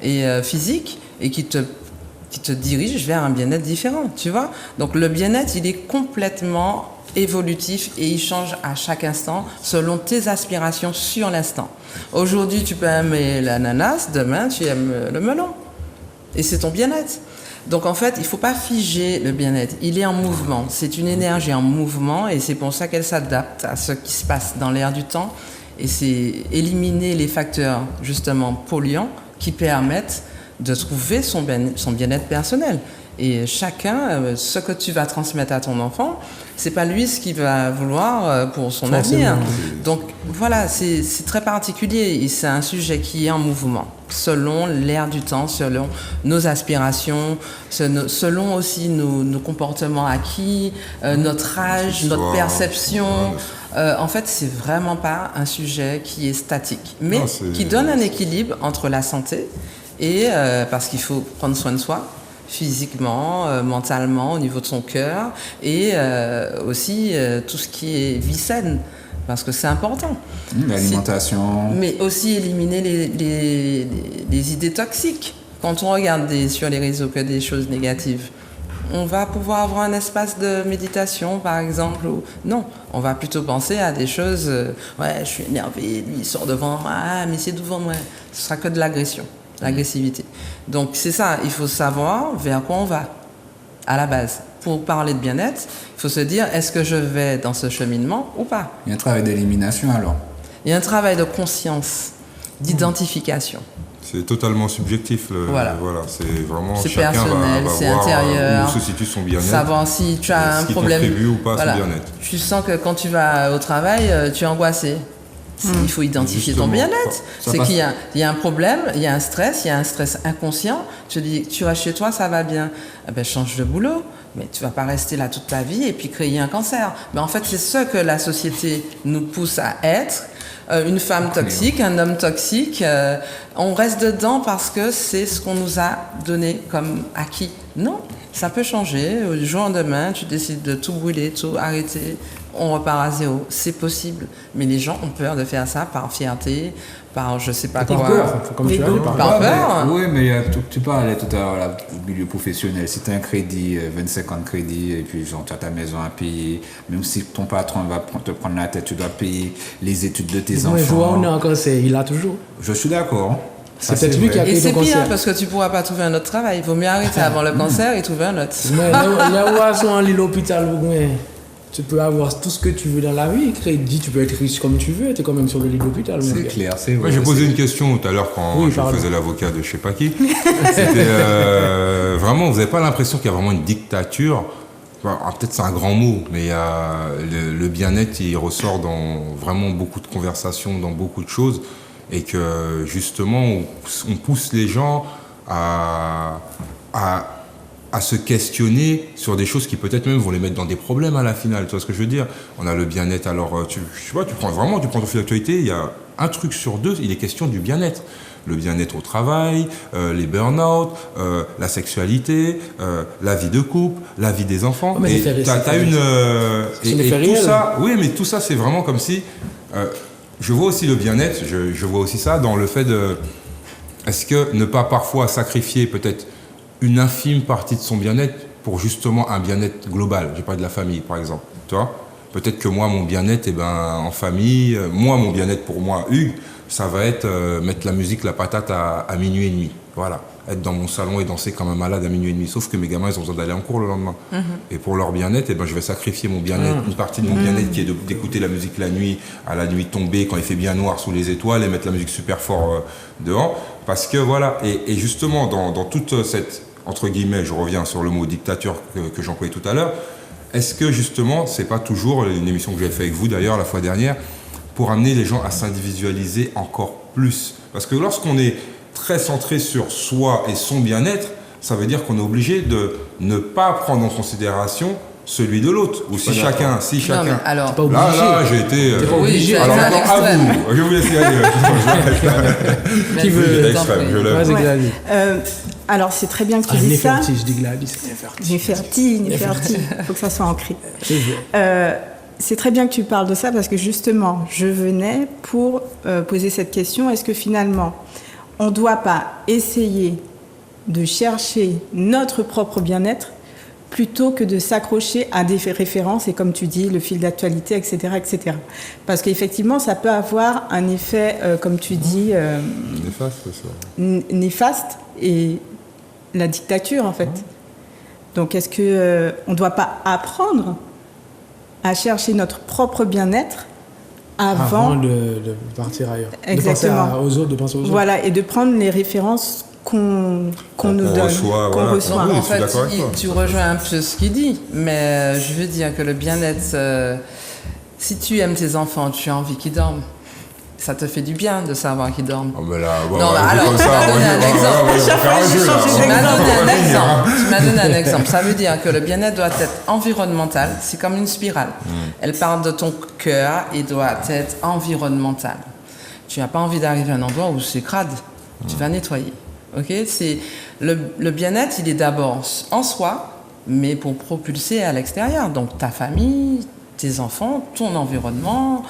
et physique, et qui te dirige vers un bien-être différent, tu vois. Donc le bien-être, il est complètement évolutif et il change à chaque instant selon tes aspirations sur l'instant. Aujourd'hui, tu peux aimer l'ananas, demain, tu aimes le melon. Et c'est ton bien-être. Donc en fait, il ne faut pas figer le bien-être. Il est en mouvement. C'est une énergie en mouvement et c'est pour ça qu'elle s'adapte à ce qui se passe dans l'air du temps. Et c'est éliminer les facteurs, justement, polluants qui permettent de trouver son bien-être personnel. Et chacun, ce que tu vas transmettre à ton enfant, c'est pas lui ce qu'il va vouloir pour son avenir. Donc voilà, c'est très particulier et c'est un sujet qui est en mouvement, selon l'air du temps, selon nos aspirations, selon aussi nos comportements acquis, notre âge, notre perception. En fait, c'est vraiment pas un sujet qui est statique, mais qui donne un équilibre entre la santé et parce qu'il faut prendre soin de soi, physiquement, mentalement, au niveau de son cœur, et aussi tout ce qui est vie saine, parce que c'est important. L'alimentation. Mais aussi éliminer les idées toxiques. Quand on regarde sur les réseaux que des choses négatives, on va pouvoir avoir un espace de méditation, par exemple. Non, on va plutôt penser à des choses, ouais, je suis énervé, lui il sort devant moi, ah, mais c'est devant moi. Ce sera que de l'agression. L'agressivité. Donc c'est ça, il faut savoir vers quoi on va à la base. Pour parler de bien-être, il faut se dire, est-ce que je vais dans ce cheminement ou pas? Il y a un travail d'élimination alors. Il y a un travail de conscience, d'identification. C'est totalement subjectif. Voilà. C'est vraiment C'est chacun personnel, va c'est voir intérieur. où se situe son bien-être. Savoir si tu as un ce qui problème. contribue ou pas à Voilà. son bien-être. Tu sens que quand tu vas au travail, tu es angoissé. Il faut identifier ton Justement. bien-être. Ça C'est passe. qu'il y a un problème, il y a un stress inconscient. Tu te dis, tu vas chez toi, ça va bien. Eh ben, change de boulot. Mais tu vas pas rester là toute ta vie et puis créer un cancer. Mais en fait, c'est ce que la société nous pousse à être. Une femme toxique, un homme toxique. On reste dedans parce que c'est ce qu'on nous a donné comme acquis. Non, ça peut changer. Du jour au lendemain, tu décides de tout brûler, tout arrêter. On repart à zéro. C'est possible. Mais les gens ont peur de faire ça par fierté, par je sais pas Par quoi. peur, comme tu as dit, par Par peur. peur. Oui, mais tu parlais tout à l'heure là, au milieu professionnel. Si tu as un crédit, 25 ans de crédit, et puis genre, tu as ta maison à payer, même si ton patron va te prendre la tête, tu dois payer les études de tes Moi, je vois, enfants. on est en cancer, il a toujours. Je suis d'accord. Ça, C'est peut-être lui vrai. qui a Et créé c'est ton pire cancer. parce que tu pourras pas trouver un autre travail. Il vaut mieux arrêter avant le cancer et trouver un autre. Mais là où sont allés à l'hôpital, Tu peux avoir tout ce que tu veux dans la vie. Tu peux être riche comme tu veux. Tu es quand même sur le lit d'hôpital. C'est clair, c'est vrai. J'ai posé une question tout à l'heure quand je faisais l'avocat de je sais pas qui. C'était vraiment, vous n'avez pas l'impression qu'il y a vraiment une dictature? Peut-être c'est un grand mot, mais le bien-être, il ressort dans vraiment beaucoup de conversations, dans beaucoup de choses, et que justement, on pousse les gens à se questionner sur des choses qui peut-être même vont les mettre dans des problèmes à la finale. Tu vois ce que je veux dire? On a le bien-être, alors tu prends ton fil d'actualité, il y a un truc sur deux, il est question du bien-être. Le bien-être au travail, les burn-out, la sexualité, la vie de couple, la vie des enfants. Mais et t'as une et tout ça, oui, mais tout ça c'est vraiment comme si je vois aussi le bien-être, je vois aussi ça dans le fait de est-ce que ne pas parfois sacrifier peut-être une infime partie de son bien-être pour justement un bien-être global. J'ai parlé de la famille par exemple, tu vois. Peut-être que moi mon bien-être en famille, mon bien-être pour moi Hugues, ça va être mettre la musique, la patate à minuit et demi. Voilà. Être dans mon salon et danser comme un malade à minuit et demi. Sauf que mes gamins, ils ont besoin d'aller en cours le lendemain. Et pour leur bien-être, je vais sacrifier mon bien-être, une partie de mon bien-être qui est d'écouter la musique la nuit, à la nuit tombée, quand il fait bien noir sous les étoiles, et mettre la musique super fort dehors. Parce que voilà, et justement, dans toute cette, entre guillemets, je reviens sur le mot dictature que j'employais tout à l'heure, est-ce que justement, c'est pas toujours, une émission que j'avais fait avec vous d'ailleurs la fois dernière, pour amener les gens à s'individualiser encore plus. Parce que lorsqu'on est très centré sur soi et son bien-être, ça veut dire qu'on est obligé de ne pas prendre en considération celui de l'autre. Ou si chacun... Non, mais alors, là, j'ai été... T'es pas obligé. Alors maintenant, à vous. Je vais vous laisser aller. Qui veut l'extrême, je l'aime. Vas-y, Gladys. Alors, c'est très bien que tu dis ça. Néferti, je dis Gladys. Néferti. Il faut que ça soit ancré. C'est très bien que tu parles de ça parce que justement, je venais pour poser cette question. Est-ce que finalement, on ne doit pas essayer de chercher notre propre bien-être plutôt que de s'accrocher à des références et comme tu dis, le fil d'actualité, etc., etc. Parce qu'effectivement, ça peut avoir un effet, comme tu dis... néfaste, ça. Néfaste et la dictature, en fait. Donc, est-ce qu'on ne doit pas apprendre à chercher notre propre bien-être avant de partir ailleurs. Exactement. De penser aux autres, de penser aux autres. Voilà, et de prendre les références qu'on nous donne, reçoit, qu'on reçoit. Oui, en fait, tu rejoins un peu ce qu'il dit, mais je veux dire que le bien-être, si tu aimes tes enfants, tu as envie qu'ils dorment. Ça te fait du bien de savoir qu'ils dorment. Oh ben là, non, alors, tu m'as donné un exemple. Tu m'as donné un exemple. Ça veut dire que le bien-être doit être environnemental. C'est comme une spirale. Elle part de ton cœur et doit être environnementale. Tu n'as pas envie d'arriver à un endroit où c'est crade. Tu vas nettoyer. Okay? C'est le bien-être, il est d'abord en soi, mais pour propulser à l'extérieur. Donc ta famille, tes enfants, ton environnement...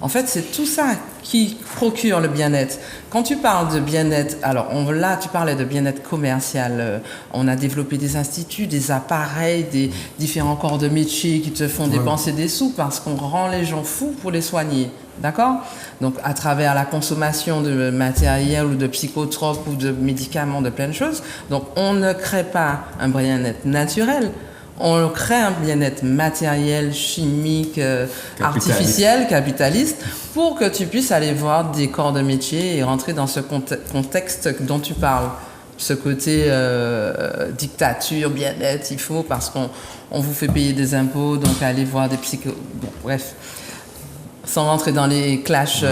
En fait, c'est tout ça qui procure le bien-être. Quand tu parles de bien-être, alors là, tu parlais de bien-être commercial. On a développé des instituts, des appareils, des différents corps de métier qui te font dépenser des sous parce qu'on rend les gens fous pour les soigner. D'accord ? Donc, à travers la consommation de matériel ou de psychotropes ou de médicaments, de plein de choses. Donc, on ne crée pas un bien-être naturel. On crée un bien-être matériel, chimique, artificiel, capitaliste, pour que tu puisses aller voir des corps de métier et rentrer dans ce contexte dont tu parles. Ce côté dictature, bien-être, il faut, parce qu'on vous fait payer des impôts, donc aller voir des psychos... Bon, bref, sans rentrer dans les clashs,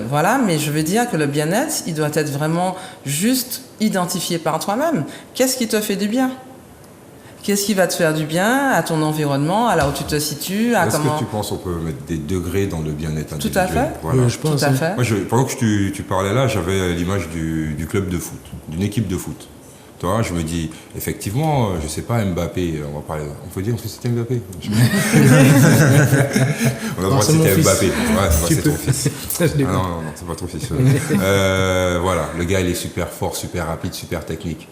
voilà, mais je veux dire que le bien-être, il doit être vraiment juste identifié par toi-même. Qu'est-ce qui te fait du bien ? Qu'est-ce qui va te faire du bien à ton environnement, à là où tu te situes, à Est-ce comment... que tu penses qu'on peut mettre des degrés dans le bien-être individuel ? Tout à fait. Voilà. Oui, je pense. Tout à fait. Moi, pendant que tu parlais là, j'avais l'image du club de foot, d'une équipe de foot. Tu vois, je me dis, effectivement, je sais pas, Mbappé, on va parler... On peut dire que c'était Mbappé. On a le droit de citer Mbappé. Ouais, c'est ton fils. Non, c'est pas ton fils. Voilà, le gars, il est super fort, super rapide, super technique.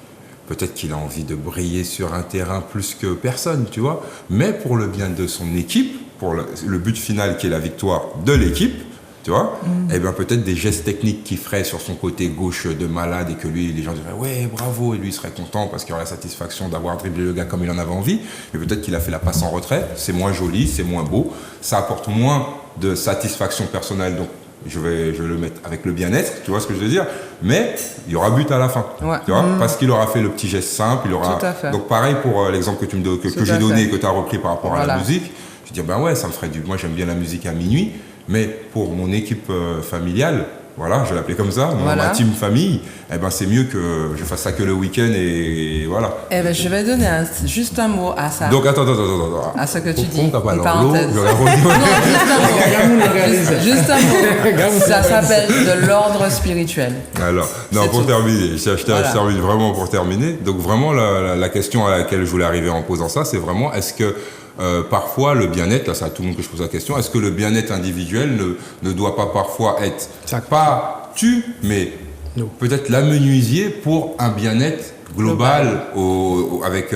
Peut-être qu'il a envie de briller sur un terrain plus que personne, tu vois. Mais pour le bien de son équipe, pour le but final qui est la victoire de l'équipe, tu vois, et bien peut-être des gestes techniques qu'il ferait sur son côté gauche de malade et que lui, les gens diraient ouais, bravo, et lui il serait content parce qu'il aurait la satisfaction d'avoir dribblé le gars comme il en avait envie, mais peut-être qu'il a fait la passe en retrait, c'est moins joli, c'est moins beau, ça apporte moins de satisfaction personnelle, donc je vais le mettre avec le bien-être, tu vois ce que je veux dire, mais il y aura but à la fin, tu vois, parce qu'il aura fait le petit geste simple, il aura... Tout à fait. Donc pareil pour l'exemple que j'ai donné et que tu as repris par rapport à la musique, je dis ben ouais, ça me ferait moi j'aime bien la musique à minuit, mais pour mon équipe familiale, voilà, je vais l'appeler comme ça, ma team famille, eh ben c'est mieux que je fasse ça que le week-end et voilà. Eh ben je vais donner juste un mot à ça. Donc attends. À ce que tu dis. Une parenthèse. Juste un mot. Ça s'appelle de l'ordre spirituel. Alors, non, pour terminer, je termine vraiment pour terminer. Donc vraiment la question à laquelle je voulais arriver en posant ça, c'est vraiment est-ce que parfois le bien-être, là c'est à tout le monde que je pose la question, est-ce que le bien-être individuel ne doit pas parfois être pas mais peut-être l'amenuisier pour un bien-être global avec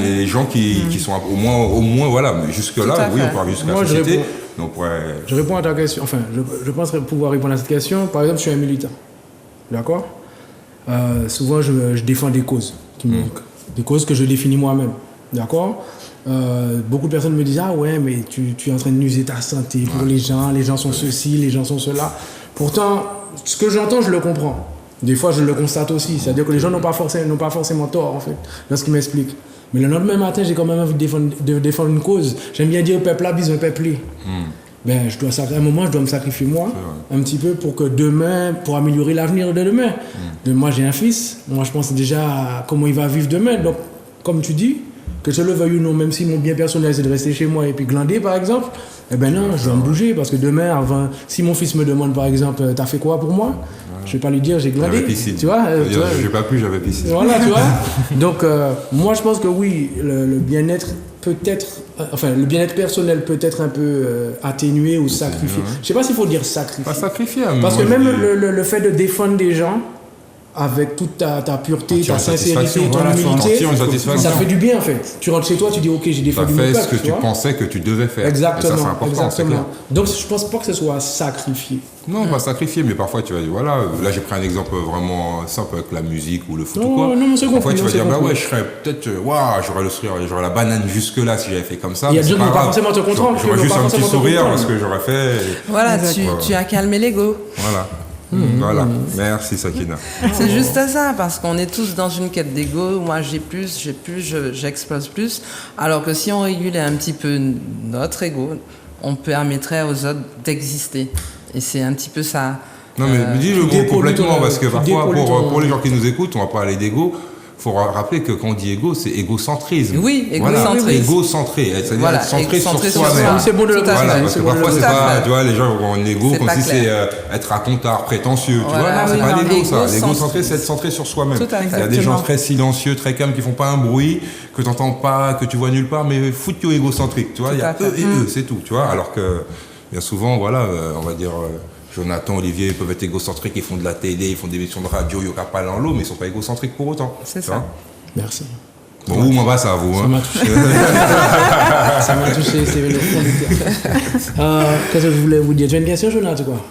les gens qui sont au moins voilà, mais jusque-là, oui, on peut arriver jusqu'à la société. Je réponds à ta question, enfin, je pense pouvoir répondre à cette question. Par exemple, je suis un militant, d'accord, souvent je défends des causes qui me manquent, des causes que je définis moi-même, d'accord. Beaucoup de personnes me disent ah ouais mais tu es en train de nuire ta santé pour les gens sont ceci, les gens sont cela. Pourtant ce que j'entends je le comprends, des fois je le constate aussi, c'est-à-dire que les gens n'ont pas forcément tort en fait lorsqu'ils m'expliquent, mais le lendemain matin j'ai quand même envie de défendre une cause. J'aime bien dire peuple a besoin peuple. Ben, à un moment je dois me sacrifier moi un petit peu pour que demain, pour améliorer l'avenir de demain. Moi j'ai un fils, moi je pense déjà à comment il va vivre demain, donc comme tu dis, que je le veuille ou non, même si mon bien personnel c'est de rester chez moi et puis glander par exemple, eh ben non, je dois me bouger parce que demain, si mon fils me demande par exemple, t'as fait quoi pour moi, je vais pas lui dire j'ai glandé. J'avais piscine. Tu vois, j'ai pas pu, j'avais piscine. Voilà, tu vois. Donc moi je pense que oui, le bien-être peut-être, le bien-être personnel peut être un peu atténué ou sacrifié. Je sais pas s'il faut dire sacrifié. Pas sacrifié. Parce que même le fait de défendre des gens avec toute ta pureté, ta sincérité, ton humilité, ça fait du bien en fait. Tu rentres chez toi, tu dis ok, j'ai défendu mon peuple. Tu as fait ce que tu pensais que tu devais faire. Exactement. Et ça, c'est important, exactement. Donc je pense pas que ce soit sacrifié. Non, pas sacrifié, mais parfois tu vas dire voilà, là j'ai pris un exemple vraiment simple avec la musique ou le foot ou quoi. Non, c'est compris. Parfois tu vas dire bah ouais, je serais peut-être j'aurais la banane jusque là si j'avais fait comme ça. Il y a des gens qui vont pas forcément te comprendre. J'aurais juste un petit sourire parce que j'aurais fait. Voilà, tu as calmé l'ego. Voilà. Voilà, merci Sakina. C'est juste ça, parce qu'on est tous dans une quête d'ego. Moi j'ai plus, j'explose plus. Alors que si on régulait un petit peu notre ego, on permettrait aux autres d'exister. Et c'est un petit peu ça. Non mais dis le mot complètement, parce que parfois pour les gens qui nous écoutent, on va parler d'ego. Il faut rappeler que quand on dit égo, c'est égocentrisme. Oui, égocentrisme. Voilà, égocentré, c'est-à-dire être centré sur soi-même. C'est beau de le voilà, parce que parfois, c'est pas, tu vois, les gens ont un égo comme si c'est être racontard, prétentieux. Tu vois, non, c'est pas l'égo, ça. L'égocentré, c'est être centré sur soi-même. Il y a des gens très silencieux, très calmes, qui font pas un bruit, que tu n'entends pas, que tu vois nulle part, mais foutu égocentrique. Tu vois, il y a eux et eux, c'est tout. Tu vois, alors que bien souvent, voilà, on va dire. Jonathan, Olivier, ils peuvent être égocentriques, ils font de la télé, ils font des émissions de radio, Yoka Palan l'eau, mais ils ne sont pas égocentriques pour autant. C'est ça. Merci. Bon, où m'en va ça à vous? Ça m'a touché. Ça m'a touché, c'est le fond du cœur. Qu'est-ce que je voulais vous dire? Tu as une question, Jonathan, quoi?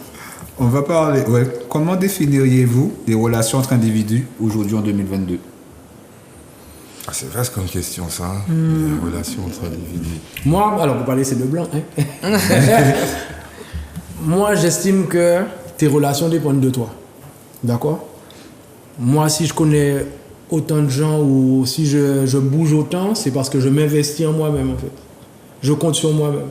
On va parler, comment définiriez-vous les relations entre individus aujourd'hui en 2022? Ah, c'est vaste comme question, ça. Les relations entre individus. Moi, alors, vous parlez, c'est de blanc, hein? Moi, j'estime que tes relations dépendent de toi. D'accord? Moi, si je connais autant de gens ou si je bouge autant, c'est parce que je m'investis en moi-même, en fait. Je compte sur moi-même.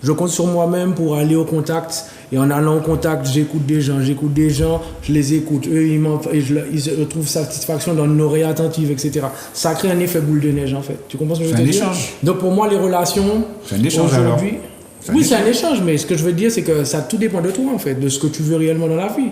Je compte sur moi-même pour aller au contact. Et en allant au contact, j'écoute des gens, je les écoute. Eux, ils trouvent satisfaction dans une oreille attentive, etc. Ça crée un effet boule de neige, en fait. Tu comprends ce que je veux dire? C'est un échange. Donc, pour moi, les relations... C'est un échange, aujourd'hui... Oui, c'est un échange, mais ce que je veux dire, c'est que ça tout dépend de toi, en fait, de ce que tu veux réellement dans la vie.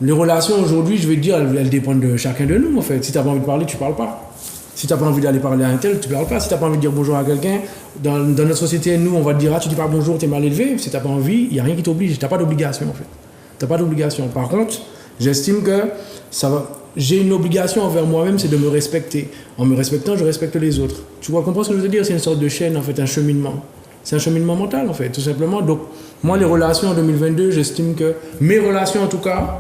Les relations, aujourd'hui, je veux dire, elles dépendent de chacun de nous, en fait. Si tu n'as pas envie de parler, tu ne parles pas. Si tu n'as pas envie d'aller parler à un tel, tu ne parles pas. Si tu n'as pas envie de dire bonjour à quelqu'un, dans notre société, nous, on va te dire, tu dis pas bonjour, tu es mal élevé. Si tu n'as pas envie, il n'y a rien qui t'oblige. Tu n'as pas d'obligation, en fait. Tu n'as pas d'obligation. Par contre, j'estime que j'ai une obligation envers moi-même, c'est de me respecter. En me respectant, je respecte les autres. Tu vois, comprends ce que je veux dire? C'est une sorte de chaîne, en fait, un cheminement. C'est un cheminement mental, en fait, tout simplement. Donc, moi, les relations en 2022, j'estime que mes relations, en tout cas,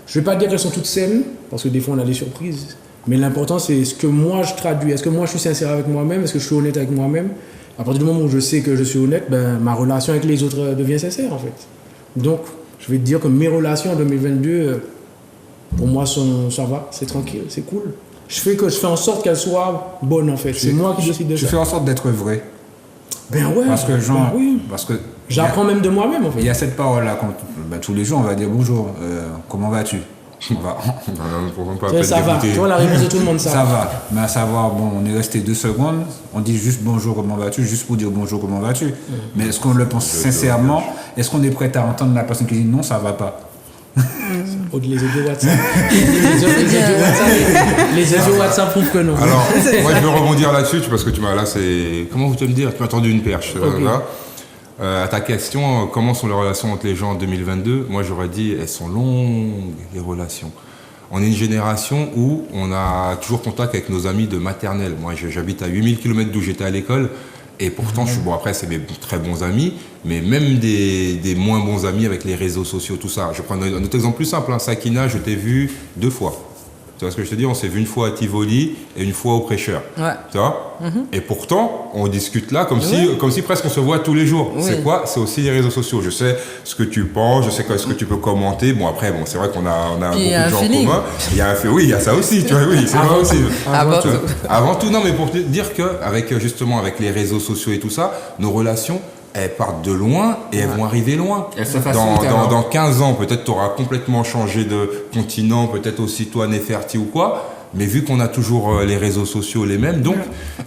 je ne vais pas dire qu'elles sont toutes saines, parce que des fois, on a des surprises. Mais l'important, c'est ce que moi, je traduis. Est-ce que moi, je suis sincère avec moi-même? Est-ce que je suis honnête avec moi-même? À partir du moment où je sais que je suis honnête, ben, ma relation avec les autres devient sincère, en fait. Donc, je vais te dire que mes relations en 2022, pour moi, ça va, c'est tranquille, c'est cool. Je fais en sorte qu'elles soient bonnes, en fait. C'est moi qui décide de ça. Tu fais en sorte d'être vrai. Ben ouais. Parce que, parce que j'apprends même de moi-même, en fait. Il y a cette parole-là, tous les jours, on va dire bonjour, comment vas-tu? Ça va, tu vois la réponse de tout le monde, ça va. Mais à savoir, on est resté 2 secondes, on dit juste bonjour, comment vas-tu, juste pour dire bonjour, comment vas-tu. Mais est-ce qu'on le pense sincèrement? Est-ce qu'on est prêt à entendre la personne qui dit non, ça va pas? Les audios WhatsApp. Les audios WhatsApp prouvent que non. Alors, moi je veux rebondir là-dessus, parce que là c'est... Comment vous te le dire? Tu m'as tendu une perche. Okay. À ta question, comment sont les relations entre les gens en 2022? Moi j'aurais dit, elles sont longues, les relations. On est une génération où on a toujours contact avec nos amis de maternelle. Moi j'habite à 8000 km d'où j'étais à l'école. Et pourtant, après, c'est mes très bons amis, mais même des moins bons amis avec les réseaux sociaux, tout ça. Je prends un autre exemple plus simple. Sakina, je t'ai vu 2 fois. Tu vois ce que je te dis? On s'est vu une fois à Tivoli et une fois au Prêcheur. Ouais. Tu vois? Et pourtant, on discute là comme si presque on se voit tous les jours. Oui. C'est quoi? C'est aussi les réseaux sociaux. Je sais ce que tu penses, je sais ce que tu peux commenter. Bon, après, c'est vrai qu'on a beaucoup de gens en commun. Oui, il y a ça aussi. Tu vois, oui, c'est vrai aussi. Avant tout, non, mais pour te dire qu'avec les réseaux sociaux et tout ça, nos relations, elles partent de loin et elles vont arriver loin. Dans 15 ans, peut-être tu auras complètement changé de continent, peut-être aussi toi Neferti ou quoi, mais vu qu'on a toujours les réseaux sociaux les mêmes, donc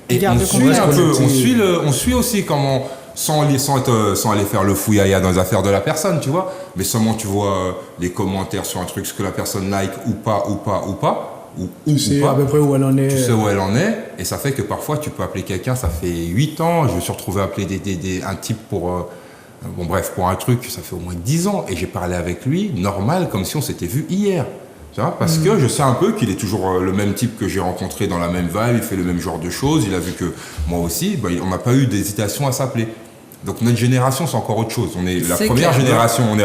et on suit aussi comment, sans aller faire le fouillaya dans les affaires de la personne, tu vois, mais seulement tu vois les commentaires sur un truc, ce que la personne like ou pas. Tu sais à peu près où elle en est. Tu sais où elle en est, et ça fait que parfois tu peux appeler quelqu'un, ça fait 8 ans, je me suis retrouvé à appeler un type pour un truc, ça fait au moins 10 ans, et j'ai parlé avec lui, normal, comme si on s'était vu hier. Tu vois, parce que je sais un peu qu'il est toujours le même type que j'ai rencontré dans la même vibe, il fait le même genre de choses, il a vu que moi aussi, on n'a pas eu d'hésitation à s'appeler. Donc notre génération, c'est encore autre chose. On est la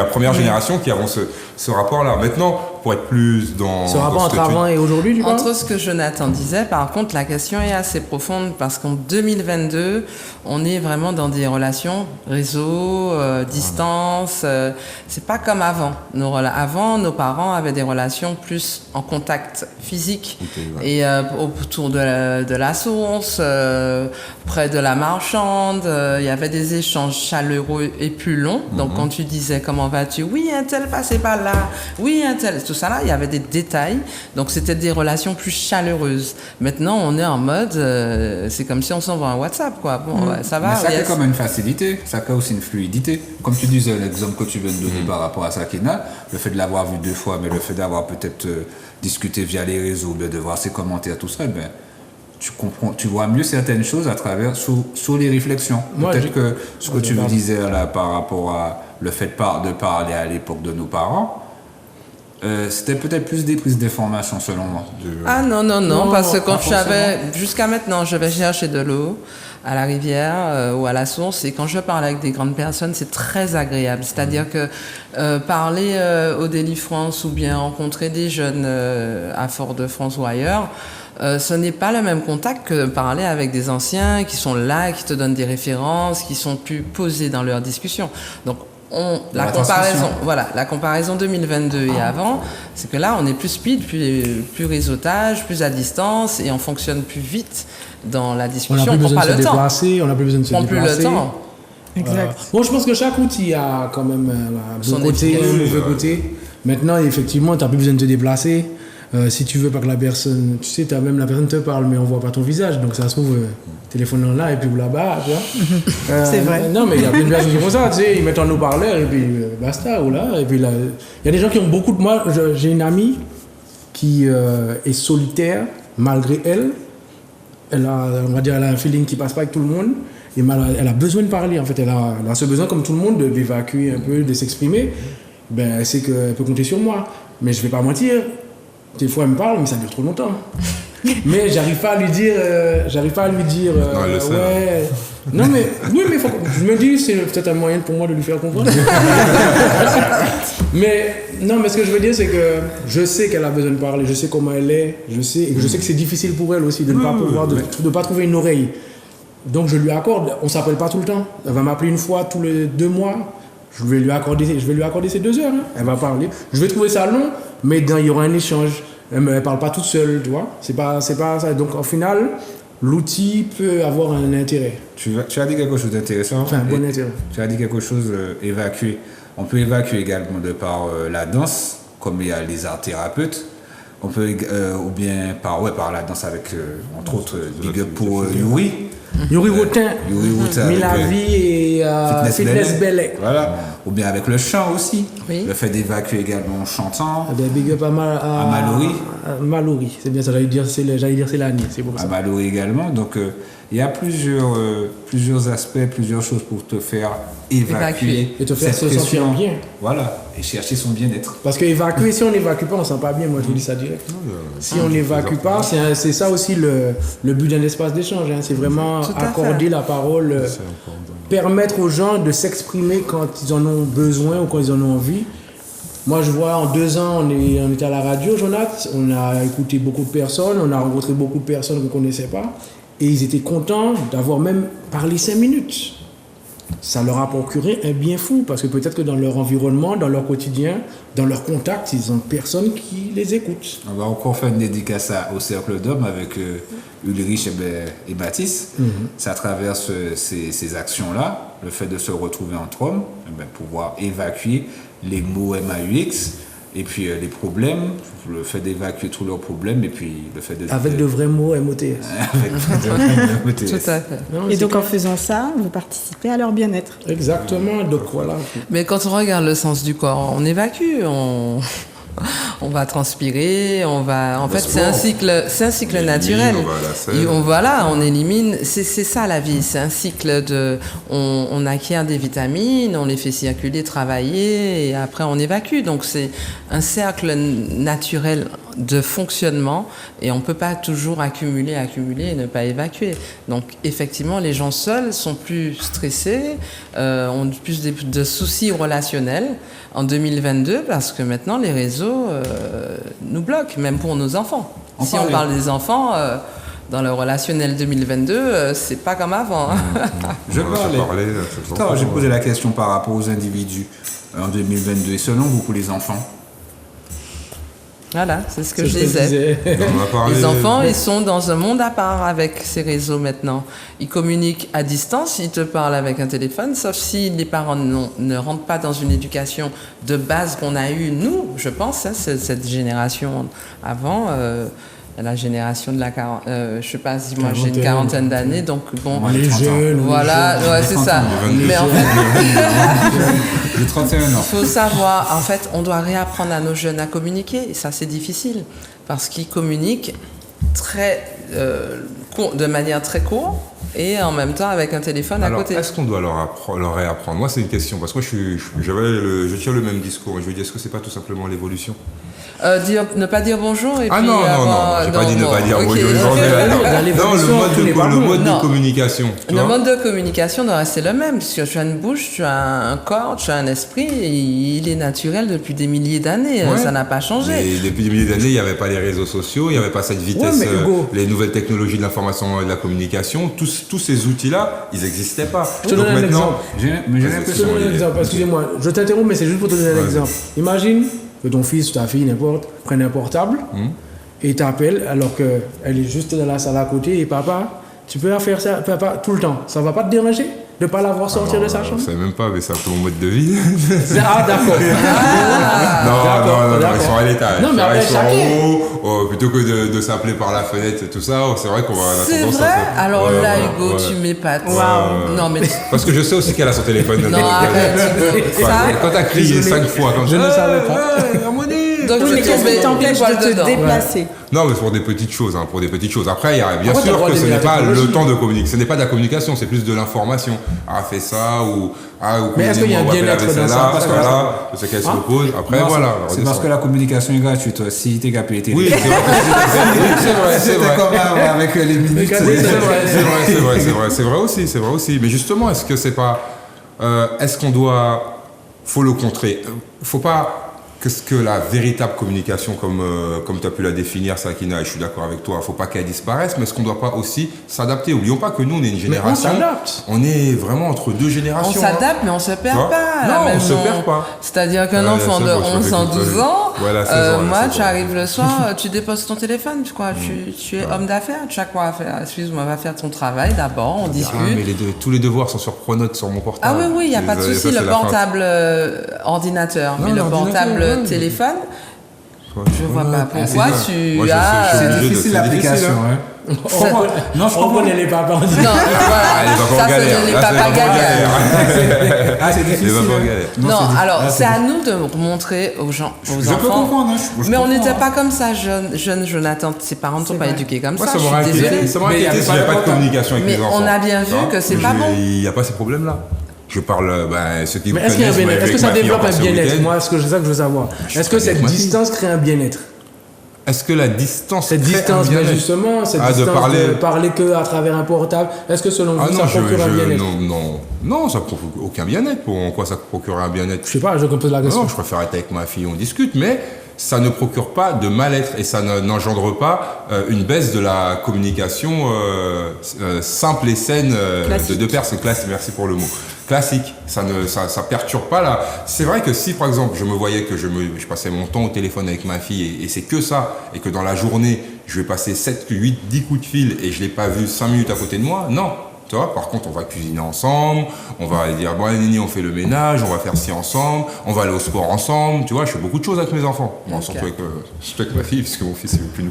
première génération qui avons ce rapport-là. Maintenant, pour être plus dans... Ce rapport entre avant et aujourd'hui, du coup? Entre ce que Jonathan disait, par contre, la question est assez profonde parce qu'en 2022, on est vraiment dans des relations réseau, distance. C'est pas comme avant. Avant, nos parents avaient des relations plus en contact physique et autour de la source, près de la marchande. Il y avait des échanges chaleureux et plus longs. Donc, quand tu disais comment vas-tu, oui, un tel passait par là, oui, un tel, tout ça là, il y avait des détails. Donc, c'était des relations plus chaleureuses. Maintenant, on est en mode, c'est comme si on s'envoie un WhatsApp, quoi. Bon, ça va. Mais ça crée comme une facilité, ça crée aussi une fluidité. Comme tu disais, l'exemple que tu viens de donner par rapport à Sakina, le fait de l'avoir vu 2 fois, mais le fait d'avoir peut-être discuté via les réseaux, de voir ses commentaires, tout ça, tu comprends, tu vois mieux certaines choses à travers, sous les réflexions. Peut-être que ce que tu me disais là par rapport à le fait de parler à l'époque de nos parents, c'était peut-être plus des prises d'informations selon moi. Ah non, parce que quand jusqu'à maintenant, je vais chercher de l'eau à la rivière ou à la source, et quand je parle avec des grandes personnes, c'est très agréable. C'est-à-dire que parler au Délifrance ou bien rencontrer des jeunes à Fort-de-France ou ailleurs, ce n'est pas le même contact que parler avec des anciens qui sont là, qui te donnent des références, qui sont plus posés dans leurs discussions. Donc, la comparaison 2022 et avant, c'est que là, on est plus speed, plus réseautage, plus à distance, et on fonctionne plus vite dans la discussion. On n'a plus besoin de se déplacer, on n'a plus besoin de se déplacer. On n'a plus le temps. Exact. Bon, je pense que chaque outil a quand même un bon côté, un mauvais côté. Maintenant, effectivement, tu n'as plus besoin de te déplacer. Si tu veux pas que la personne, tu sais, même la personne te parle, mais on voit pas ton visage, donc ça se trouve, téléphone là et puis là-bas, tu vois. C'est vrai. Non, mais il y a plein de personnes qui font ça, tu sais, ils mettent en haut-parleur et puis basta, ou là, et puis là. Il y a des gens qui ont beaucoup de. Moi, j'ai une amie qui est solitaire, malgré elle. Elle a un feeling qui passe pas avec tout le monde, et elle a besoin de parler, en fait. Elle a ce besoin, comme tout le monde, d'évacuer un peu, de s'exprimer. Elle sait qu'elle peut compter sur moi, mais je vais pas mentir. Des fois, elle me parle, mais ça dure trop longtemps. Mais j'arrive pas à lui dire. Non, elle le sait, ouais. Non, mais. Oui, mais je me dis, c'est peut-être un moyen pour moi de lui faire comprendre. Mais. Non, mais ce que je veux dire, c'est que je sais qu'elle a besoin de parler, je sais comment elle est, je sais que c'est difficile pour elle aussi de ne pas pouvoir, de pas trouver une oreille. Donc je lui accorde, on s'appelle pas tout le temps. Elle va m'appeler une fois tous les 2 mois. Je vais lui accorder ces 2 heures. Hein. Elle va parler. Je vais trouver ça long, mais il y aura un échange. Elle parle pas toute seule, tu vois. C'est pas ça. Donc au final, l'outil peut avoir un intérêt. Tu as dit quelque chose d'intéressant. Enfin, un bon intérêt. Tu as dit quelque chose évacuer. On peut évacuer également de par la danse, comme il y a les arts thérapeutes. On peut ou bien par la danse avec entre autres big up pour Yuri. Yuri Wotin, Milavi et Fitness Belay. Voilà. Ou bien avec le chant aussi. Oui. Le fait d'évacuer également en chantant. Big up à Mallory. Mallory, c'est bien ça, j'allais dire c'est l'année, c'est pour ça. À Mallory également. Donc il y a plusieurs aspects, plusieurs choses pour te faire évacuer. Et te faire cette se sentir pression. bien. Voilà. Et chercher son bien-être. Parce que évacuer, si on n'évacue pas, on ne se sent pas bien, moi je vous dis ça direct. Si on n'évacue pas, c'est ça aussi le but d'un espace d'échange. Hein. C'est vraiment accorder la parole, permettre aux gens de s'exprimer quand ils en ont besoin ou quand ils en ont envie. Moi je vois en 2 ans, on était à la radio, Jonathan, on a écouté beaucoup de personnes, on a rencontré beaucoup de personnes qu'on ne connaissait pas et ils étaient contents d'avoir même parlé 5 minutes. Ça leur a procuré un bien fou parce que peut-être que dans leur environnement, dans leur quotidien, dans leur contact, ils ont personne qui les écoute. On va encore faire une dédicace au Cercle d'Hommes avec Ulrich et Baptiste. C'est à travers ces actions-là, le fait de se retrouver entre hommes, pouvoir évacuer les mots MAUX et puis les problèmes, le fait d'évacuer tous leurs problèmes et puis le fait de... Avec de vrais mots MOTS. Avec de vrais mots MOTS. Tout à fait. Et donc en faisant ça, vous participez à leur bien-être. Exactement, donc voilà. Mais quand on regarde le sens du corps, on évacue, on va transpirer, en fait c'est un cycle naturel. On élimine, c'est ça la vie, c'est un cycle on acquiert des vitamines, on les fait circuler, travailler et après on évacue. Donc c'est un cercle naturel de fonctionnement et on peut pas toujours accumuler et ne pas évacuer. Donc effectivement les gens seuls sont plus stressés, ont plus de soucis relationnels en 2022 parce que maintenant les réseaux nous bloquent, même pour nos enfants. On parle des enfants, dans le relationnel 2022, c'est pas comme avant. J'ai posé la question par rapport aux individus en 2022. Et selon vous, pour les enfants? Voilà, c'est ce que je disais. Les enfants, ils sont dans un monde à part avec ces réseaux maintenant. Ils communiquent à distance, ils te parlent avec un téléphone, sauf si les parents ne rentrent pas dans une éducation de base qu'on a eue, nous, je pense, hein, cette génération avant, la génération de la quarantaine, je sais pas si moi j'ai une quarantaine d'années, donc bon, les jeunes, voilà, ouais, c'est ça. Mais en fait, j'ai 31 ans. Il faut savoir, en fait, on doit réapprendre à nos jeunes à communiquer, et ça c'est difficile, parce qu'ils communiquent de manière très courte, et en même temps avec un téléphone à côté. Est-ce qu'on doit leur réapprendre? Moi, c'est une question, parce que moi, je tiens le même discours, et je me dis, est-ce que c'est pas tout simplement l'évolution? Ne pas dire bonjour et puis... non, j'ai pas dit ne pas dire bonjour. Le mode de communication. Le mode de communication doit rester le même, puisque tu as une bouche, tu as un corps, tu as un esprit, et il est naturel depuis des milliers d'années, ça n'a pas changé. Et depuis des milliers d'années, il n'y avait pas les réseaux sociaux, il n'y avait pas cette vitesse, les nouvelles technologies de l'information et de la communication, tous ces outils-là, ils n'existaient pas. Je te donne un exemple. Excusez-moi, je t'interromps, mais c'est juste pour te donner un exemple. Imagine que ton fils ou ta fille, n'importe, prenne un portable et t'appelle alors qu'elle est juste dans la salle à côté et papa, tu peux faire ça papa, tout le temps. Ça va pas te déranger de ne pas la voir sortir de sa chambre? Je ne sais même pas, mais c'est un peu mon mode de vie. D'accord. Non, ils sont à l'étage. Non, mais ils sont en haut. Plutôt que de s'appeler par la fenêtre et tout ça, c'est vrai qu'on va... C'est vrai? Alors là, Hugo, tu m'épates. Non, mais... Parce que je sais aussi qu'elle a son téléphone. Non, arrête. Quand t'as crié 5 fois, je ne savais pas. Donc, Oui, mais qu'est-ce qui t'empêche de te dedans. déplacer? Non, mais pour des petites choses, hein, pour des petites choses. Après, il y a bien Après, t'as le sûr droit que ce d'aimer n'est la pas technologie. le temps de communiquer. Ce n'est pas de la communication, c'est plus de l'information. Ah, fais ça, ou Mais est-ce qu'il y a un on va faire la bien-être vaisselle dans ça? là, Parce que- voilà, c'est qu'elle se repose. Après, Non, voilà. c'est parce que la communication est gratuite. Si t'es capé, t'es Oui, c'est vrai. C'est C'était vrai. comme avec les minutes. C'est vrai aussi. Mais justement, est-ce que c'est pas, est-ce qu'on doit, faut le contrer, faut pas que la véritable communication, comme tu as pu la définir, Sakina, et je suis d'accord avec toi, faut pas qu'elle disparaisse, mais est-ce qu'on doit pas aussi s'adapter? Oublions pas que nous, on est une génération. s'adapte. On est vraiment entre deux On générations. s'adapte, mais on se Tu perd vois? pas. à la Non, on même se moment. perd pas. C'est-à-dire qu'un Ouais, enfant c'est de bon, je 11 ans, fais 12 tout. ans, Ouais, la saison, moi, la tu saison. arrives le soir, tu déposes ton téléphone, quoi. Tu es homme d'affaires, tu as quoi à faire? Excuse-moi, va faire ton travail d'abord, on discute. Ah, mais tous les devoirs sont sur Pronote sur mon portable. Ah oui, il n'y a pas de Ça, souci, c'est le la fin. portable ordinateur, Non, mais le l'ordinateur, portable ouais. téléphone, je vois pas pourquoi Moi, je suis as... obligé C'est de- difficile c'est l'application. difficile, hein. Non, je On comprends. connaît les papas. Non, Ah, les voilà, papas en ça galère. c'est les Là, c'est papas vraiment gagnants. Ah, c'est Les difficile. papas en hein. galère. Non, alors là, c'est à nous de montrer aux gens, aux Je enfants. peux comprendre. Mais on n'était pas comme ça, jeune Jonathan. Ses parents ne sont pas vrai. éduqués comme Moi, ça. ça Je m'aurait suis désolée. inquiété s'il n'y Mais avait pas de communication avec Mais les enfants. on a bien vu Tu vois, que c'est mais pas bon. Il n'y a pas ces problèmes-là. Je parle, ceux qui me Mais est-ce qu'il y a un connaissent, bien-être? moi, Est-ce que ça avec ma fille, développe on un passe au bien-être? week-end. Moi, c'est ça que je veux savoir. Est-ce que avec cette ma fille. distance crée un bien-être? Est-ce que la distance Cette crée distance, un mais bien-être? justement, cette Ah, de distance parler- de parler que à travers un portable, est-ce que selon Ah vous, non, ça procure un bien-être? non, ça procure aucun bien-être. En quoi ça procurerait un bien-être? Je sais pas, je compose la question. Non, je préfère être avec ma fille, on discute, mais ça ne procure pas de mal-être et ça n'engendre pas une baisse de la communication simple et saine de Classique. deux personnes. Merci pour le mot. Classique, ça perturbe pas là. C'est vrai que si par exemple je me voyais que je passais mon temps au téléphone avec ma fille et c'est que ça, et que dans la journée je vais passer 7, 8, 10 coups de fil et je l'ai pas vu 5 minutes à côté de moi, non. Tu vois, par contre, on va cuisiner ensemble, on va dire, bon, Nini, on fait le ménage, on va faire ci ensemble, on va aller au sport ensemble, tu vois, je fais beaucoup de choses avec mes enfants. Bon, surtout avec ma fille, parce que mon fils, il veut plus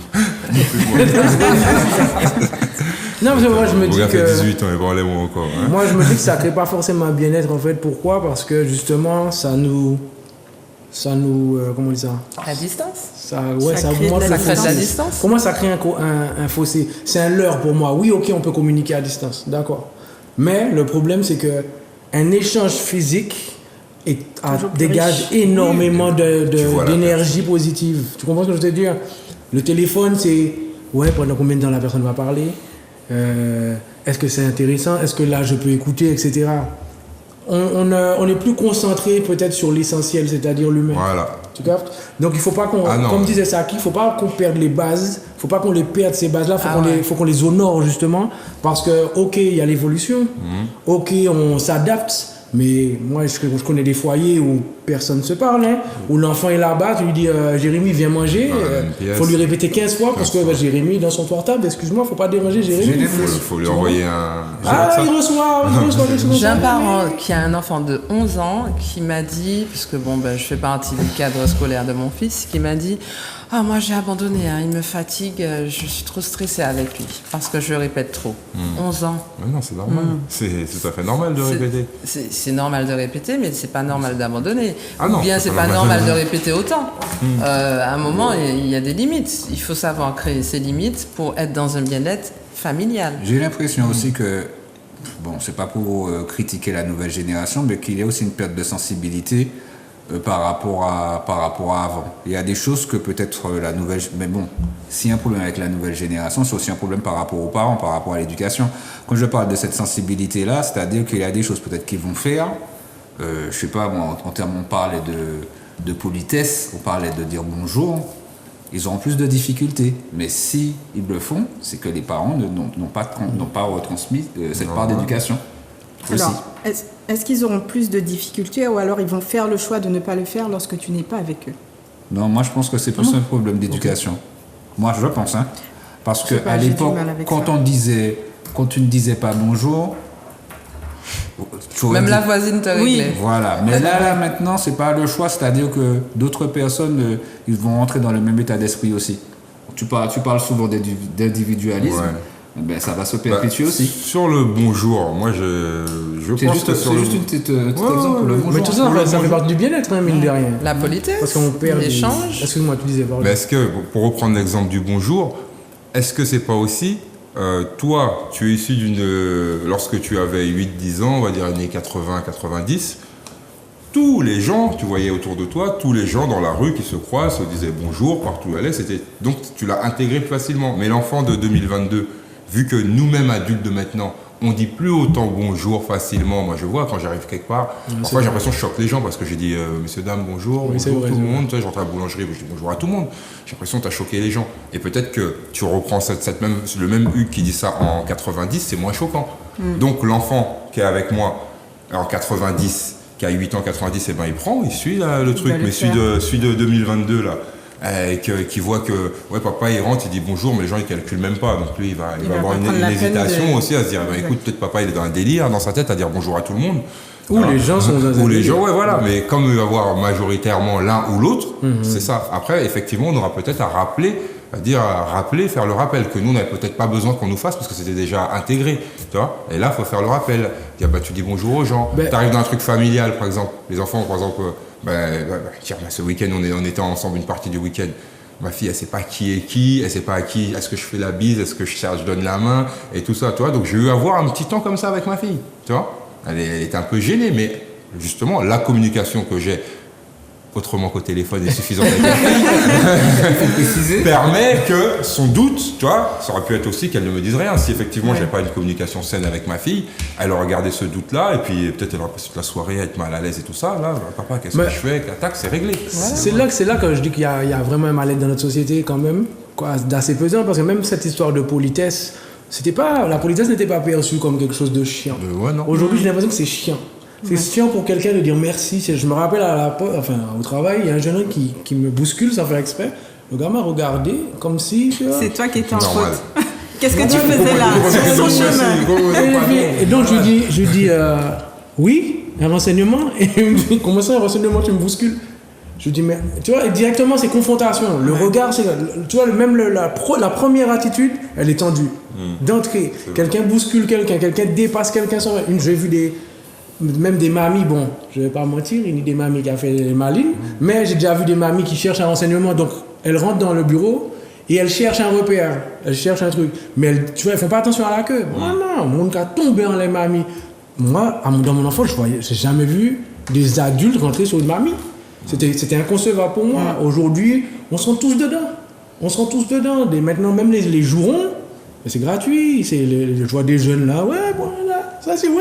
Non, parce que moi, je me Mon dis gars fait que... 18 ans, et bon, moi encore. Hein. Moi, je me dis que ça crée pas forcément un bien-être, en fait. Pourquoi? Parce que, justement, ça nous comment on dit ça? La distance. Ça crée moi, de la ça distance. crée La distance. Pour moi, ça crée un fossé. C'est un leurre pour moi. Oui, ok, on peut communiquer à distance, d'accord. Mais le problème, c'est que un échange physique Toujours plus dégage riche. énormément Tu vois la d'énergie positive. Tu comprends ce que je veux te dire? Le téléphone, c'est ouais, pendant combien de temps la personne va parler? Est-ce que c'est intéressant? Est-ce que là, je peux écouter, etc. On est plus concentré peut-être sur l'essentiel, c'est-à-dire l'humain. Voilà. Tu captes? Donc il faut pas qu'on, Ah non. comme disait Saki, il faut pas qu'on perde les bases, faut pas qu'on les perde ces bases-là, faut qu'on les honore justement, parce que ok, il y a l'évolution, ok, on s'adapte, mais moi je connais des foyers où personne ne se parle, hein, où l'enfant est là-bas, tu lui dis Jérémy viens manger, faut lui répéter 15 fois parce que Jérémy dans son portable, excuse-moi, faut pas déranger Jérémy. Faut lui envoyer un. Il reçoit quelque chose. J'ai un parent qui a un enfant de 11 ans qui m'a dit, puisque je fais partie du cadre scolaire de mon fils, qui m'a dit « Ah, moi j'ai abandonné, hein, il me fatigue, je suis trop stressée avec lui, parce que je répète trop. 11 ans. Mais non, c'est normal. C'est tout à fait normal de répéter. C'est normal de répéter, mais c'est pas normal d'abandonner. Ah non, Ou bien c'est c'est pas pas normal. normal de répéter autant. À un moment, il y a des limites. Il faut savoir créer ses limites pour être dans un bien-être familial. J'ai l'impression aussi que, bon, c'est pas pour critiquer la nouvelle génération, mais qu'il y a aussi une perte de sensibilité par rapport à avant. Il y a des choses que peut-être la nouvelle... Mais bon, s'il y a un problème avec la nouvelle génération, c'est aussi un problème par rapport aux parents, par rapport à l'éducation. Quand je parle de cette sensibilité-là, c'est-à-dire qu'il y a des choses peut-être qu'ils vont faire, je sais pas, moi, en termes, on parlait de politesse, on parlait de dire bonjour, ils auront plus de difficultés. Mais si ils le font, c'est que les parents n'ont pas retransmis cette part d'éducation. Aussi. Alors, est-ce qu'ils auront plus de difficultés ou alors ils vont faire le choix de ne pas le faire lorsque tu n'es pas avec eux? Non, moi je pense que c'est plus un problème d'éducation. Moi je pense, hein. Parce Je sais qu'à pas, j'ai du l'époque, mal avec quand tu ne disais pas bonjour, tu aurais Même dit- la voisine te Oui. réglait. Voilà, mais là maintenant, c'est pas le choix, c'est-à-dire que d'autres personnes, ils vont rentrer dans le même état d'esprit aussi. Tu parles souvent d'individualisme, Ouais. Ben, ça va se perpétuer aussi. Sur le bonjour, moi je C'est pense juste, que sur c'est le juste une petite exemple. Le bonjour. Mais tout ça, ça fait partie du bien-être, hein, mine de rien. La politesse, Parce qu'on perd l'échange. Excuse-moi, tu disais, pardon. Mais est-ce que, pour reprendre l'exemple du bonjour, est-ce que c'est pas aussi, toi, tu es issu lorsque tu avais 8-10 ans, on va dire années 80-90, tous les gens, tu voyais autour de toi, tous les gens dans la rue qui se croisent, se disaient bonjour, partout où ils allaient, donc tu l'as intégré plus facilement. Mais l'enfant de 2022, vu que nous-mêmes adultes de maintenant, on dit plus autant bonjour facilement. Moi, je vois quand j'arrive quelque part, parfois j'ai l'impression que je choque les gens parce que j'ai dit messieurs, dames, bonjour, bonjour tout le monde. Tu sais, j'entre à la boulangerie, je dis bonjour à tout le monde. J'ai l'impression que tu as choqué les gens. Et peut-être que tu reprends le même Hugues qui dit ça en 90, c'est moins choquant. Donc l'enfant qui est avec moi en 90, qui a 8 ans, 90, eh ben, il suit là, le truc. Mais celui de 2022, là, qui voit que ouais, papa il rentre, il dit bonjour, mais les gens ils calculent même pas. Donc lui il va avoir une hésitation aussi à se dire écoute, peut-être papa il est dans un délire dans sa tête à dire bonjour à tout le monde. Ou les gens sont dans un Ou les délire. gens, ouais, voilà. Mais comme il va y avoir majoritairement l'un ou l'autre, c'est ça. Après, effectivement, on aura peut-être à rappeler, faire le rappel, que nous, on n'avait peut-être pas besoin qu'on nous fasse parce que c'était déjà intégré, tu vois. Et là, il faut faire le rappel. Dire, tu dis bonjour aux gens. Tu arrives dans un truc familial, par exemple. Les enfants, par exemple, tiens, ce week-end, on était ensemble une partie du week-end. Ma fille, elle sait pas qui est qui, elle sait pas à qui, est-ce que je fais la bise, est-ce que je donne la main, et tout ça, tu vois. Donc, j'ai eu à avoir un petit temps comme ça avec ma fille, tu vois. Elle était un peu gênée, mais justement, la communication que j'ai, autrement qu'au téléphone, est suffisante avec la fille, permet que son doute, tu vois, ça aurait pu être aussi qu'elle ne me dise rien. Si effectivement, je n'avais pas une communication saine avec ma fille, elle aurait gardé ce doute-là, et puis peut-être elle aurait passé toute la soirée à être mal à l'aise et tout ça. Là, papa, qu'est-ce que je fais? Tac, c'est réglé. Voilà. C'est là que je dis qu'il y a vraiment un mal-être dans notre société, quand même, d'assez pesant, parce que même cette histoire de politesse, la politesse n'était pas perçue comme quelque chose de chiant. Ouais, non. Aujourd'hui, j'ai l'impression que c'est chiant. C'est chiant pour quelqu'un de dire merci. Je me rappelle au travail, il y a un jeune homme qui me bouscule sans faire exprès. Le gars m'a regardé comme si... C'est toi qui étais en Normal. faute. Qu'est-ce que tu faisais là sur son chemin? Et donc je lui dis oui, un renseignement. Et il me dit comment ça un renseignement, tu me bouscules? Je dis mais tu vois, directement c'est confrontation. Le regard, tu vois, même la première attitude, elle est tendue. D'entrée, quelqu'un bouscule quelqu'un dépasse quelqu'un. J'ai vu même des mamies, bon, je vais pas mentir, il y a des mamies qui ont fait les malines, mais j'ai déjà vu des mamies qui cherchent un renseignement, donc elles rentrent dans le bureau et elles cherchent un repère, elles cherchent un truc, mais tu vois, elles font pas attention à la queue. Non, mon cas tombé en les mamies. Moi, dans mon enfance, j'ai jamais vu des adultes rentrer sur une mamie. C'était inconcevable pour moi. Aujourd'hui, on se rend tous dedans. Maintenant, même les jurons, c'est gratuit. Je vois des jeunes là, ouais, voilà, ça c'est ouais.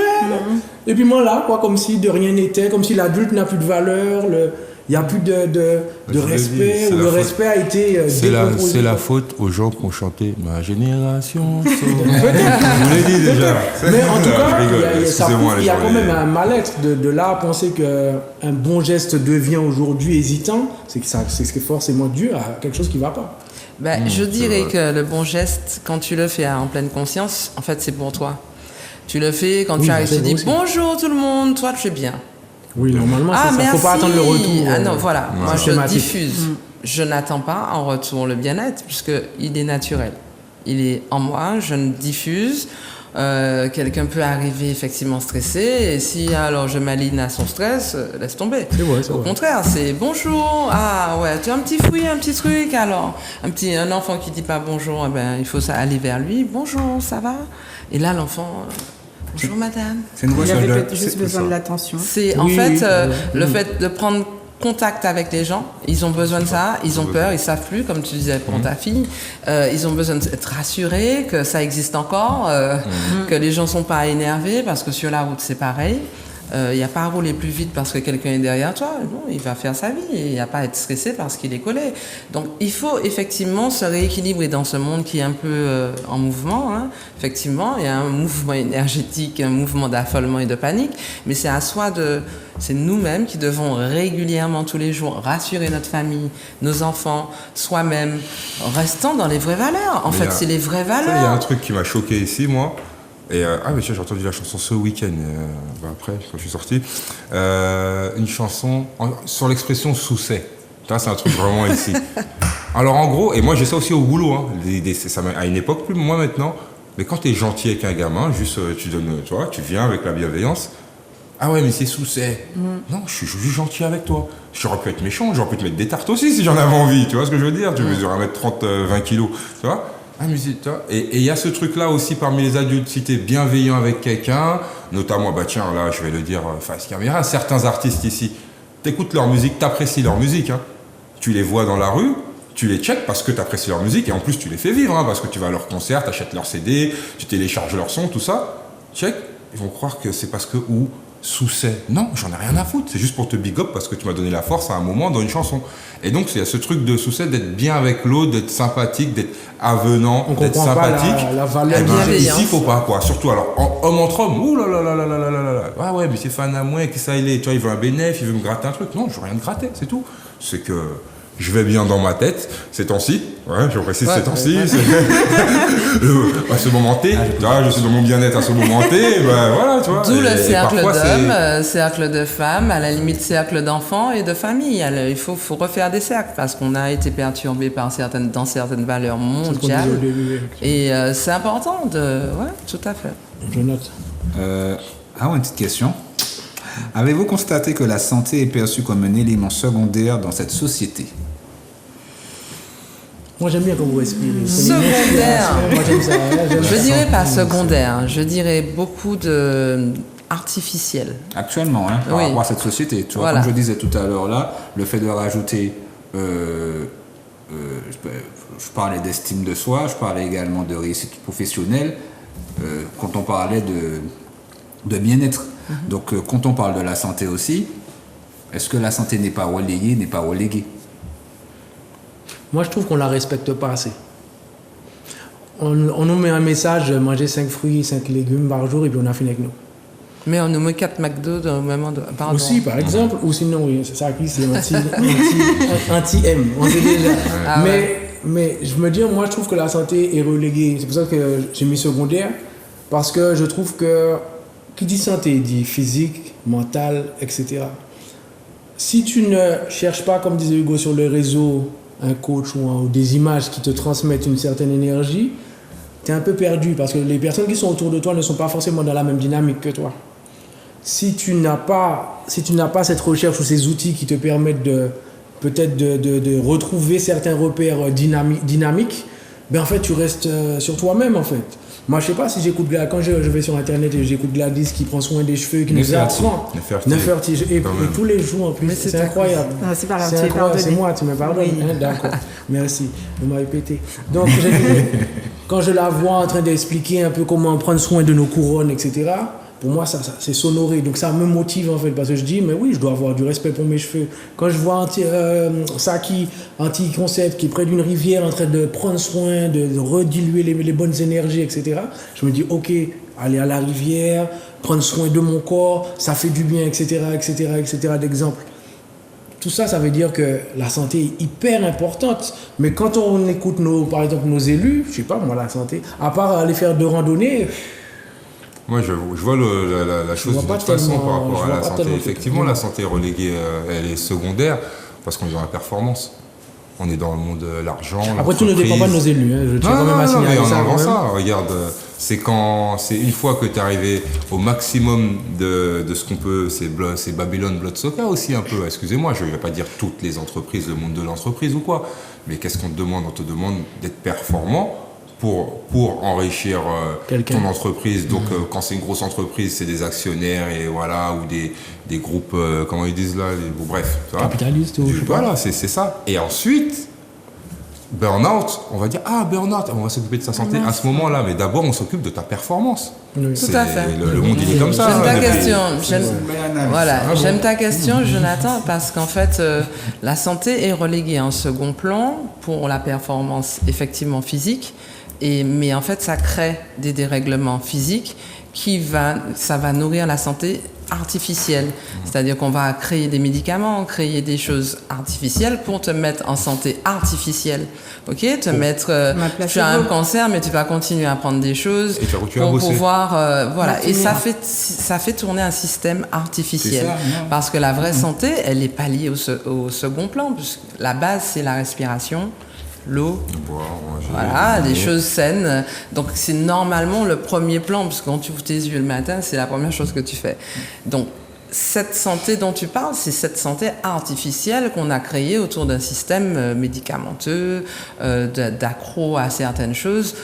Et puis moi là, comme si de rien n'était, comme si l'adulte n'a plus de valeur, il n'y a plus de respect, ou le respect a été décomposé. C'est la faute aux gens qui ont chanté « Ma génération ». Je vous l'ai dit déjà. Mais en tout cas, il y a quand même un mal-être de là à penser qu'un bon geste devient aujourd'hui hésitant, c'est forcément dû à quelque chose qui ne va pas. Je dirais que le bon geste, quand tu le fais en pleine conscience, en fait, c'est pour toi. Tu le fais quand tu arrives, tu dis bonjour tout le monde, toi tu es bien. Oui, normalement, c'est ça. Il ne faut pas attendre le retour. Ah non, voilà. Moi, je diffuse. Je n'attends pas en retour le bien-être, puisqu'il est naturel. Il est en moi, je ne diffuse. Quelqu'un peut arriver effectivement stressé, et si alors je m'aligne à son stress, laisse tomber. Au contraire, c'est bonjour, ah ouais, tu as un petit fouillis, un petit truc, alors un enfant qui dit pas bonjour, il faut aller vers lui, bonjour, ça va? Et là l'enfant, bonjour madame. Il avait peut-être juste besoin de l'attention. C'est en fait le fait de prendre contact avec les gens, ils ont besoin de ça, ils ont peur, ils savent plus, comme tu disais pour ta fille, ils ont besoin d'être rassurés que ça existe encore, que les gens sont pas énervés parce que sur la route c'est pareil. Il n'y a pas à rouler plus vite parce que quelqu'un est derrière toi. Non, il va faire sa vie. Il n'y a pas à être stressé parce qu'il est collé. Donc, il faut effectivement se rééquilibrer dans ce monde qui est un peu en mouvement. Hein. Effectivement, il y a un mouvement énergétique, un mouvement d'affolement et de panique. Mais c'est à soi c'est nous-mêmes qui devons régulièrement, tous les jours, rassurer notre famille, nos enfants, soi-même, restant dans les vraies valeurs. En fait, c'est les vraies valeurs. Il y a un truc qui m'a choqué ici, moi. Et mais j'ai entendu la chanson ce week-end, après, quand je suis sorti. Une chanson sur l'expression sous-c'est. C'est un truc vraiment ici. Alors en gros, et moi j'ai ça aussi au boulot, hein, à une époque, plus moi maintenant, Mais quand tu es gentil avec un gamin, juste tu viens avec la bienveillance. Ah ouais, mais c'est Sousset. Non, je suis juste gentil avec toi. J'aurais pu être méchant, j'aurais pu te mettre des tartes aussi si j'en avais envie. Tu vois ce que je veux dire? Tu mesures 1m30, 20 kilos. Tu vois? Ah, mais tu vois? Et il y a ce truc-là aussi parmi les adultes. Si tu es bienveillant avec quelqu'un, notamment, bah tiens, là, je vais le dire face caméra, certains artistes ici, t'écoutes leur musique, t'apprécies leur musique. Hein. Tu les vois dans la rue, tu les checkes parce que t'apprécies leur musique et en plus tu les fais vivre, hein, parce que tu vas à leur concert, t'achètes leur CD, tu télécharges leur son, tout ça. Check, ils vont croire que c'est parce que Sousset. Non, j'en ai rien à foutre. C'est juste pour te big up parce que tu m'as donné la force à un moment dans une chanson. Et donc, il y a ce truc de Sousset d'être bien avec l'autre, d'être sympathique, d'être avenant, d'être sympathique. La valeur ici, il faut pas, quoi. Surtout, alors, homme entre hommes. Ouh là là là là là là là là. Ah ouais, mais c'est fan à moi, qui ça il est. Tu vois, il veut un bénéfice, il veut me gratter un truc. Non, je veux rien te gratter, c'est tout. C'est que je vais bien dans ma tête ces temps-ci. Ouais, je précise ces temps-ci. À ce moment T, je suis dans mon bien-être à ce moment T. Ben voilà, tu vois. D'où le cercle d'hommes, cercle de femmes, à la limite cercle d'enfants et de famille. Alors, il faut refaire des cercles parce qu'on a été perturbé par certaines valeurs mondiales. Et c'est important ouais, tout à fait. Je note. Une petite question. Avez-vous constaté que la santé est perçue comme un élément secondaire dans cette société? Moi, j'aime bien quand vous respirez. Secondaire. Moi, j'aime ça. Je dirais pas secondaire. Je dirais beaucoup de artificiel. Actuellement, par rapport à cette société. Tu vois, comme je disais tout à l'heure là, le fait de rajouter, je parlais d'estime de soi, je parlais également de réussite professionnelle, quand on parlait de bien-être. Donc, quand on parle de la santé aussi, est-ce que la santé n'est pas reléguée? Moi, je trouve qu'on ne la respecte pas assez. On nous met un message, manger 5 fruits, 5 légumes par jour, et puis on a fini avec nous. Mais on nous met 4 McDo dans le même endroit. Pardon. Aussi, par exemple, ou sinon, oui, c'est ça qui c'est anti-M. On sait déjà. Mais je me dis, moi, je trouve que la santé est reléguée. C'est pour ça que j'ai mis secondaire, parce que je trouve que qui dit santé dit physique, mental, etc. Si tu ne cherches pas, comme disait Hugo, sur les réseaux, un coach ou des images qui te transmettent une certaine énergie, tu es un peu perdu parce que les personnes qui sont autour de toi ne sont pas forcément dans la même dynamique que toi. Si tu n'as pas cette recherche ou ces outils qui te permettent de retrouver certains repères dynamiques, ben en fait tu restes sur toi-même en fait. Moi, je sais pas si j'écoute quand je vais sur internet et j'écoute Gladys qui prend soin des cheveux, qui nous apprend. Nefertiti. Et tous les jours en plus, c'est incroyable. Non, c'est pas grave, c'est incroyable. C'est moi, tu me pardonnes. Oui. D'accord. Merci. Vous m'avez pété. Donc, quand je la vois en train d'expliquer un peu comment prendre soin de nos couronnes, etc., pour moi, ça c'est sonoré. Donc, ça me motive en fait parce que je dis, mais oui, je dois avoir du respect pour mes cheveux. Quand je vois Saki, Anti-Concept, qui est près d'une rivière en train de prendre soin, de rediluer les bonnes énergies, etc., je me dis, ok, aller à la rivière, prendre soin de mon corps, ça fait du bien, etc., etc., etc., d'exemple. Tout ça, ça veut dire que la santé est hyper importante. Mais quand on écoute, par exemple, nos élus, je sais pas, moi, la santé, à part aller faire de randonnées... Moi, je vois la chose d'une autre façon par rapport à la santé. Effectivement, la santé est reléguée, elle est secondaire parce qu'on est dans la performance. On est dans le monde de l'argent. Après, tout ne dépend pas de nos élus. Hein. Je tiens quand même à signaler ça. Non, ça. Regarde, c'est une fois que tu es arrivé au maximum de ce qu'on peut, c'est Babylone Bloodsoka aussi un peu. Excusez-moi, je ne vais pas dire toutes les entreprises, le monde de l'entreprise ou quoi. Mais qu'est-ce qu'on te demande? On te demande d'être performant pour enrichir ton entreprise. Donc, quand c'est une grosse entreprise, c'est des actionnaires et voilà, ou des groupes, comment ils disent là, bref. Capitalistes ou je sais pas. Voilà, c'est ça. Et ensuite, burn-out, on va dire, burn-out, on va s'occuper de sa santé à ce moment-là, mais d'abord, on s'occupe de ta performance. Oui. Tout à fait. Le monde, il est comme ça. J'aime ta question, Jonathan, parce qu'en fait, la santé est reléguée en second plan pour la performance effectivement physique. Mais en fait, ça crée des dérèglements physiques ça va nourrir la santé artificielle. C'est-à-dire qu'on va créer des médicaments, créer des choses artificielles pour te mettre en santé artificielle. Ok, tu as un cancer, mais tu vas continuer à prendre des choses pour pouvoir, voilà. Et ça fait tourner un système artificiel. Parce que la vraie santé, elle n'est pas liée au second plan, puisque la base, c'est la respiration, l'eau, Boire, manger, voilà, des dormir. choses saines. Donc c'est normalement le premier plan, parce que quand tu ouvres tes yeux le matin, c'est la première chose que tu fais. Donc cette santé dont tu parles, c'est cette santé artificielle qu'on a créée autour d'un système médicamenteux, d'accro à certaines choses.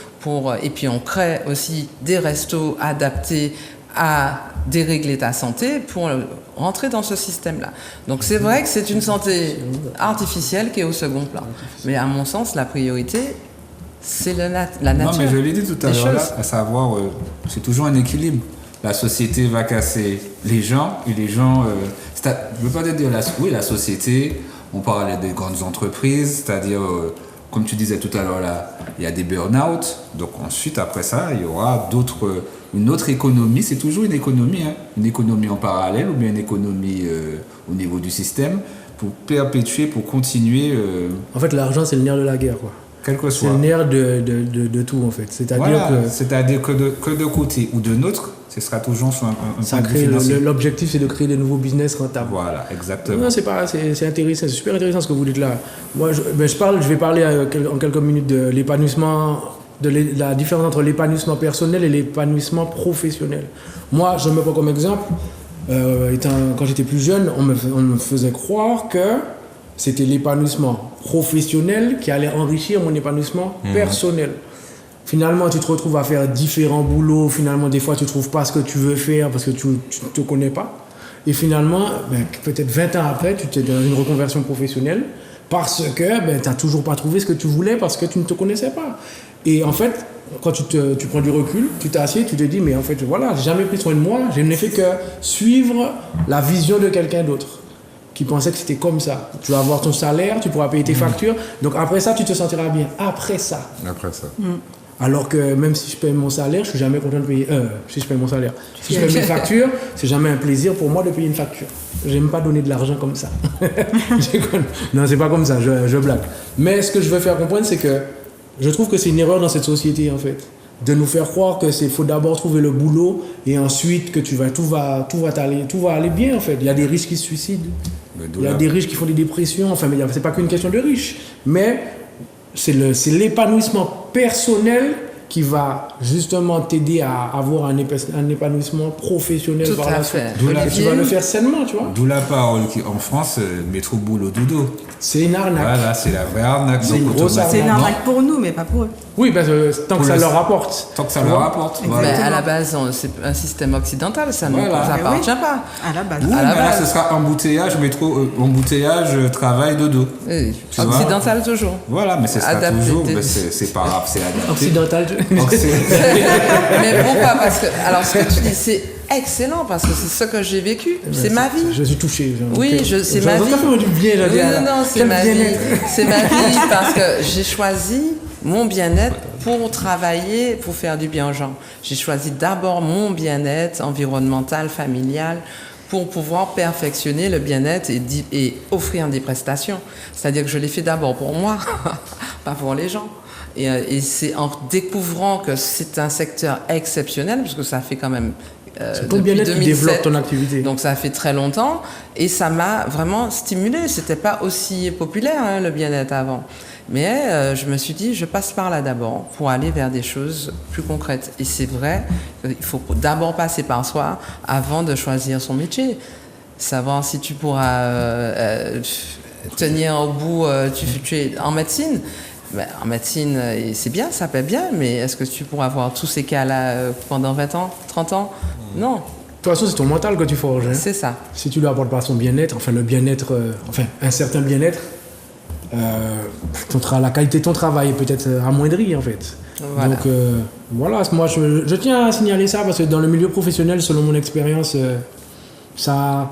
Et puis on crée aussi des restos adaptés à dérégler ta santé pour rentrer dans ce système-là. Donc c'est vrai que c'est une santé artificielle qui est au second plan. Mais à mon sens, la priorité, c'est la nature. Non, mais je l'ai dit tout à Les l'heure, là, choses. à savoir, c'est toujours un équilibre. La société va casser les gens et les gens. Je ne veux pas dire la société, on parlait des grandes entreprises, c'est-à-dire, comme tu disais tout à l'heure, là, il y a des burn-out. Donc ensuite, après ça, il y aura une autre économie. C'est toujours une économie, hein, une économie en parallèle ou bien une économie au niveau du système pour perpétuer, pour continuer. En fait, l'argent, c'est le nerf de la guerre, quoi. Quel que C'est soit. le nerf de tout, en fait. C'est-à-dire Voilà, que c'est-à-dire que de côté ou de l'autre, ce sera toujours sur un ça point de vue crée financier. l'objectif, c'est de créer des nouveaux business rentables. Voilà, exactement. Non, c'est intéressant, c'est super intéressant ce que vous dites là. Moi, je vais parler en quelques minutes de l'épanouissement, la différence entre l'épanouissement personnel et l'épanouissement professionnel. Moi, je me prends comme exemple, quand j'étais plus jeune, on me faisait croire que c'était l'épanouissement professionnel qui allait enrichir mon épanouissement personnel. Finalement, tu te retrouves à faire différents boulots. Finalement, des fois, tu ne trouves pas ce que tu veux faire parce que tu ne te connais pas. Et finalement, peut-être 20 ans après, tu es dans une reconversion professionnelle parce que tu n'as toujours pas trouvé ce que tu voulais parce que tu ne te connaissais pas. Et en fait, quand tu prends du recul, tu t'assieds, tu te dis, mais en fait, voilà, j'ai jamais pris soin de moi. Je n'ai fait que suivre la vision de quelqu'un d'autre qui pensait que c'était comme ça. Tu vas avoir ton salaire, tu pourras payer tes factures. Donc après ça, tu te sentiras bien. Après ça. Alors que même si je paye mon salaire, je ne suis jamais content de payer. Si je paye mon salaire. Si je paye mes factures, c'est jamais un plaisir pour moi de payer une facture. Je n'aime pas donner de l'argent comme ça. Non, c'est pas comme ça, je blague. Mais ce que je veux faire comprendre, c'est que je trouve que c'est une erreur dans cette société, en fait. De nous faire croire que faut d'abord trouver le boulot et ensuite que tout va aller bien, en fait. Il y a des riches qui se suicident. Il y a des riches qui font des dépressions. Enfin, mais c'est pas qu'une question de riches. Mais c'est l'épanouissement personnel qui va justement t'aider à avoir un épanouissement professionnel Tout par à la fait. suite. Et tu vas le faire sainement, tu vois. D'où la parole qui, en France, métro boulot dodo. C'est une arnaque. Voilà, c'est la vraie arnaque. C'est une Donc, grosse C'est une automatiquement, arnaque pour nous, mais pas pour eux. Oui, parce que tant que ça le- leur rapporte. Tant que ça Tu leur vois. rapporte. Mais Voilà. à la base, c'est un système occidental, ça ne nous Voilà. appartient pas. À la base. Oui, à la mais là, base. ce sera embouteillage, travail, dodo. Oui, Tu vois. occidental toujours. Voilà, mais ce sera Adapté. toujours, c'est pas grave, c'est adapté. Occidental. Mais pourquoi? Parce que, alors ce que tu dis, c'est excellent parce que c'est ce que j'ai vécu. C'est ma vie. Je suis touché. Oui, c'est ma vie. Ça fait du bien, Oui, j'allais non, c'est quel ma vie. bien-être. C'est ma vie parce que j'ai choisi mon bien-être pour travailler, pour faire du bien aux gens. J'ai choisi d'abord mon bien-être environnemental, familial, pour pouvoir perfectionner le bien-être et offrir des prestations. C'est-à-dire que je l'ai fait d'abord pour moi, pas pour les gens. Et c'est en découvrant que c'est un secteur exceptionnel, parce que ça fait quand même C'est ton depuis bien-être qui 2007, développe ton activité. donc ça fait très longtemps, et ça m'a vraiment stimulé. C'était pas aussi populaire, hein, le bien-être avant. Mais je me suis dit, je passe par là d'abord pour aller vers des choses plus concrètes. Et c'est vrai qu'il faut d'abord passer par soi avant de choisir son métier. Savoir si tu pourras tenir au bout, tu es en médecine. Ben, en médecine, c'est bien, ça paie bien, mais est-ce que tu pourras avoir tous ces cas-là pendant 20 ans, 30 ans? Non, De toute façon, c'est ton mental que tu forges. Hein. c'est ça. Si tu lui apportes pas son bien-être, enfin le bien-être, un certain bien-être, la qualité de ton travail est peut-être amoindrie en fait. Voilà. Donc voilà, moi je tiens à signaler ça parce que dans le milieu professionnel, selon mon expérience, ça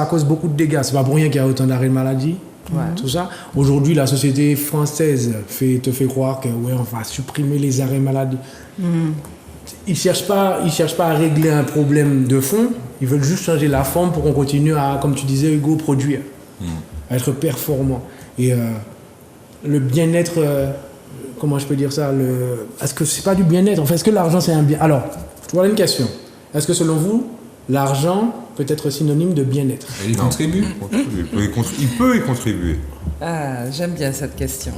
cause beaucoup de dégâts. C'est pas pour rien qu'il y a autant d'arrêts de maladie. Ouais. Tout ça. Aujourd'hui, la société française te fait croire que ouais, on va supprimer les arrêts maladie. Ils cherchent pas à régler un problème de fond. Ils veulent juste changer la forme pour qu'on continue à, comme tu disais, Hugo, produire, à être performant. Et le bien-être, comment je peux dire ça, est-ce que c'est pas du bien-être? En fait, est-ce que l'argent c'est un bien? Alors, voilà une question. Est-ce que selon vous, l'argent peut être synonyme de bien-être. Elle y contribue. Il peut y contribuer. Ah, j'aime bien cette question.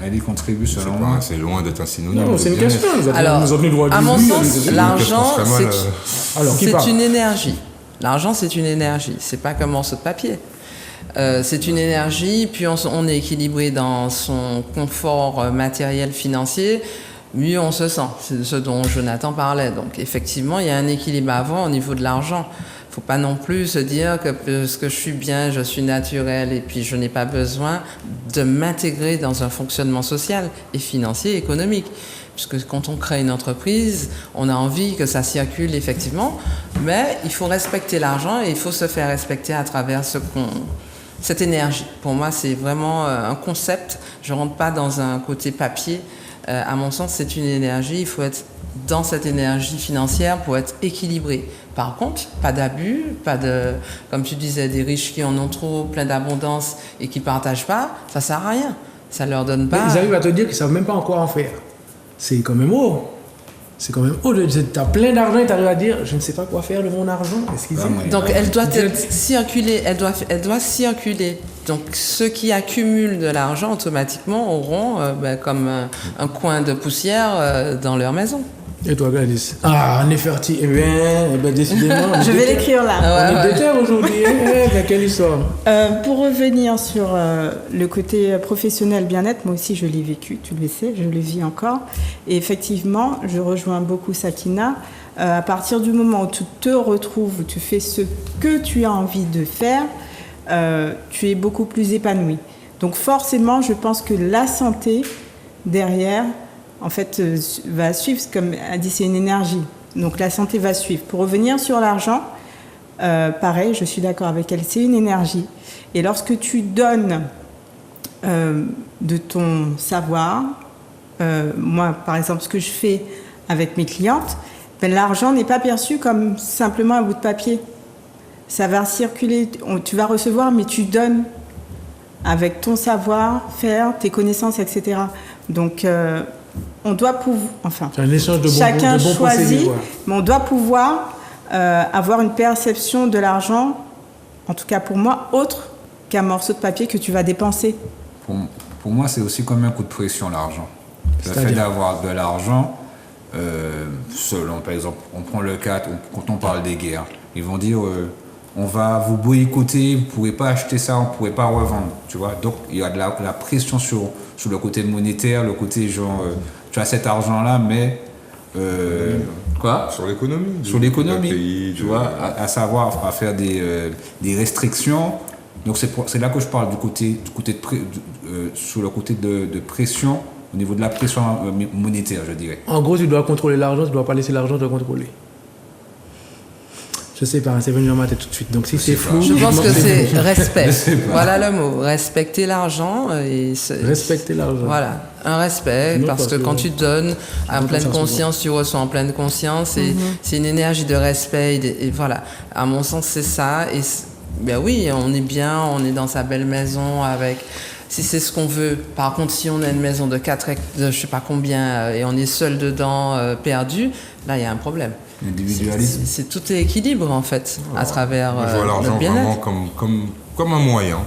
Elle y contribue selon moi. C'est loin d'être un synonyme. Non, de c'est une bien-être. question. Nous Alors, avons le droit de à mon dire, sens, oui, l'argent, Parce qu'on serait mal, Alors, qui c'est parle une énergie. L'argent, c'est une énergie. C'est pas comme un morceau de papier. C'est une énergie, puis on est équilibré dans son confort matériel, financier, mieux on se sent. C'est ce dont Jonathan parlait. Donc effectivement, il y a un équilibre à avoir au niveau de l'argent. Il ne faut pas non plus se dire que parce que je suis bien, je suis naturel et puis je n'ai pas besoin de m'intégrer dans un fonctionnement social et financier, économique. Puisque quand on crée une entreprise, on a envie que ça circule effectivement, mais il faut respecter l'argent et il faut se faire respecter à travers cette énergie. Pour moi, c'est vraiment un concept. Je ne rentre pas dans un côté papier. À mon sens, c'est une énergie. Il faut être dans cette énergie financière pour être équilibré. Par contre, pas d'abus, pas de, comme tu disais, des riches qui en ont trop, plein d'abondance et qui ne partagent pas. Ça ne sert à rien. Ça ne leur donne pas... Ils arrivent à te dire qu'ils ne savent même pas encore en faire. C'est quand même haut. C'est quand même haut. Tu as plein d'argent et tu arrives à dire, je ne sais pas quoi faire de mon argent. Donc elle doit circuler, elle doit circuler. Donc ceux qui accumulent de l'argent automatiquement auront comme un coin de poussière dans leur maison. Et toi, Gladys? Ah, Neferti, eh bien, décidément. Je vais l'écrire là. On est déter aujourd'hui. Quelle histoire? Pour revenir sur le côté professionnel bien-être, moi aussi je l'ai vécu, tu le sais, je le vis encore. Et effectivement, je rejoins beaucoup Sakina. À partir du moment où tu te retrouves, où tu fais ce que tu as envie de faire, tu es beaucoup plus épanoui. Donc forcément, je pense que la santé derrière, en fait, va suivre, comme a dit, c'est une énergie. Donc la santé va suivre. Pour revenir sur l'argent, pareil, je suis d'accord avec elle, c'est une énergie. Et lorsque tu donnes de ton savoir, moi, par exemple, ce que je fais avec mes clientes, l'argent n'est pas perçu comme simplement un bout de papier. Ça va circuler, tu vas recevoir, mais tu donnes avec ton savoir-faire, tes connaissances, etc. Donc, on doit pouvoir, enfin, c'est un échange de chacun bons choisit, procédés, mais on doit pouvoir avoir une perception de l'argent, en tout cas pour moi, autre qu'un morceau de papier que tu vas dépenser. Pour moi, c'est aussi comme un coup de pression, l'argent. Le fait d'avoir de l'argent, selon, par exemple, on prend le cas, quand on parle des guerres, ils vont dire on va vous boycotter, vous ne pourrez pas acheter ça, on ne pourrait pas revendre, tu vois. Donc, il y a de la pression sur le côté monétaire, le côté genre, tu as cet argent-là, mais... quoi ? Sur l'économie. Sur l'économie, pays, tu vois, à savoir, à faire des restrictions. Donc, c'est là que je parle sur le côté de pression, au niveau de la pression monétaire, je dirais. En gros, tu dois contrôler l'argent, tu ne dois pas laisser l'argent te contrôler. Je sais pas, c'est venu dans ma tête tout de suite. Donc si c'est flou... Je pense que c'est respect. Voilà le mot. Respecter l'argent. Respecter l'argent. Voilà, un respect, parce que quand tu donnes en pleine conscience, tu reçois en pleine conscience. Et c'est une énergie de respect. Et voilà, à mon sens, c'est ça. Et ben oui, on est bien, on est dans sa belle maison avec... Si c'est ce qu'on veut. Par contre, si on a une maison de 4 je sais pas combien, et on est seul dedans, perdu, là, il y a un problème. L'individualisme. Tout est équilibre, en fait, à travers je vois l'argent le bien-être. vraiment comme un moyen.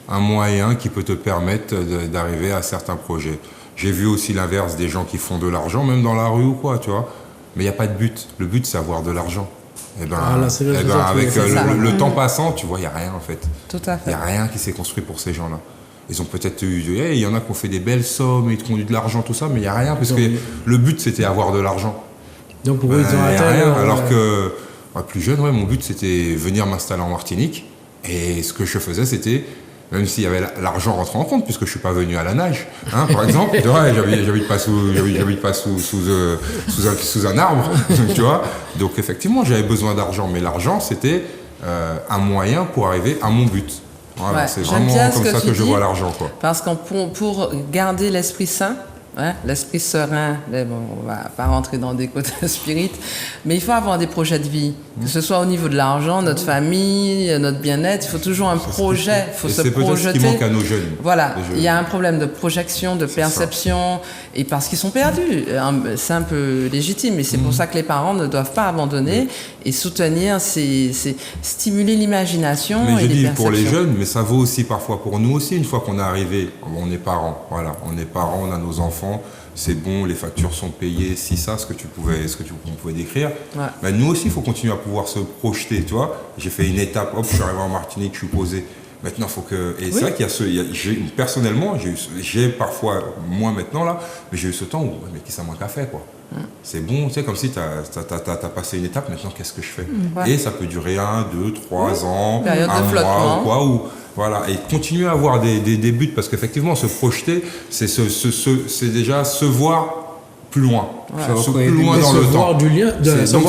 Un moyen qui peut te permettre d'arriver à certains projets. J'ai vu aussi l'inverse, des gens qui font de l'argent, même dans la rue ou quoi, tu vois. Mais il n'y a pas de but. Le but, c'est avoir de l'argent. Et avec le temps passant, tu vois, il n'y a rien, en fait. Tout à fait. Il n'y a rien qui s'est construit pour ces gens-là. Ils ont peut-être eu... Il y en a qui ont fait des belles sommes, ils ont eu de l'argent, tout ça, mais il n'y a rien, parce que le but, c'était avoir de l'argent. Donc pour eux, ils ont atteint... rien, alors que, plus jeune, mon but, c'était venir m'installer en Martinique. Et ce que je faisais, c'était, même s'il y avait l'argent rentrant en compte, puisque je ne suis pas venu à la nage, hein, par exemple, j'habite pas sous un arbre, tu vois. Donc effectivement, j'avais besoin d'argent, mais l'argent, c'était un moyen pour arriver à mon but. Voilà, c'est vraiment comme ça que je vois l'argent, quoi. Parce que pour garder l'esprit sain, hein, l'esprit serein. Mais bon, on va pas rentrer dans des côtés spirites, mais il faut avoir des projets de vie, que ce soit au niveau de l'argent, notre famille, notre bien-être. Il faut toujours un projet, il faut se projeter. C'est peut-être ce qui manque à nos jeunes. Voilà, il y a un problème de projection, de perception, et parce qu'ils sont perdus. C'est un peu légitime, et c'est pour ça que les parents ne doivent pas abandonner et soutenir, stimuler l'imagination mais et je les dis perceptions. pour les jeunes, mais ça vaut aussi parfois pour nous aussi. Une fois qu'on est arrivé, on est parents, voilà, on est parents, on a nos enfants, c'est bon, les factures sont payées, si ça, ce que tu pouvais décrire. Ouais. Mais nous aussi, il faut continuer à pouvoir se projeter, tu vois. J'ai fait une étape, hop, je suis arrivé en Martinique, je suis posé. Maintenant, il faut que... Et c'est vrai qu'il y a personnellement, j'ai parfois, moi maintenant là, mais j'ai eu ce temps où, mais qui ça manque à faire, quoi. C'est bon, tu sais, comme si tu as passé une étape, maintenant qu'est-ce que je fais? Et ça peut durer 1, 2, 3 ans, période un de flottement. mois ou quoi, ou voilà, et continuer à avoir des buts, parce qu'effectivement, se projeter, c'est déjà se voir plus loin, plus loin dans le temps. Donc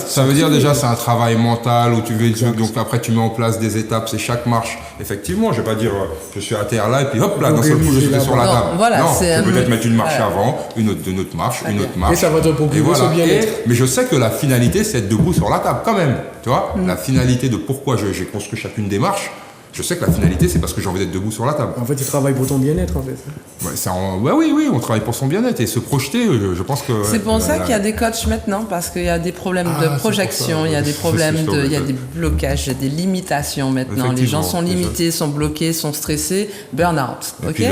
ça veut dire déjà c'est un travail mental où tu veux, donc après tu mets en place des étapes, c'est chaque marche. Effectivement, je vais pas dire je suis à terre là et puis hop là d'un seul coup je suis sur la table. Voilà, non, tu peux peut-être mettre une marche avant, une autre marche, une autre marche. Et ça va te procurer ce bien-être. Mais je sais que la finalité c'est être debout sur la table quand même, tu vois. La finalité de pourquoi j'ai construit chacune des marches. Je sais que la finalité, c'est parce que j'ai envie d'être debout sur la table. En fait, tu travailles pour ton bien-être, en fait. Oui, on travaille pour son bien-être. Et se projeter, je pense que... C'est pour ça qu'il y a des coachs maintenant, parce qu'il y a des problèmes de projection, il y a des problèmes il y a des blocages, il y a des limitations maintenant. Les gens sont limités, sont bloqués, sont stressés, burn-out. Okay,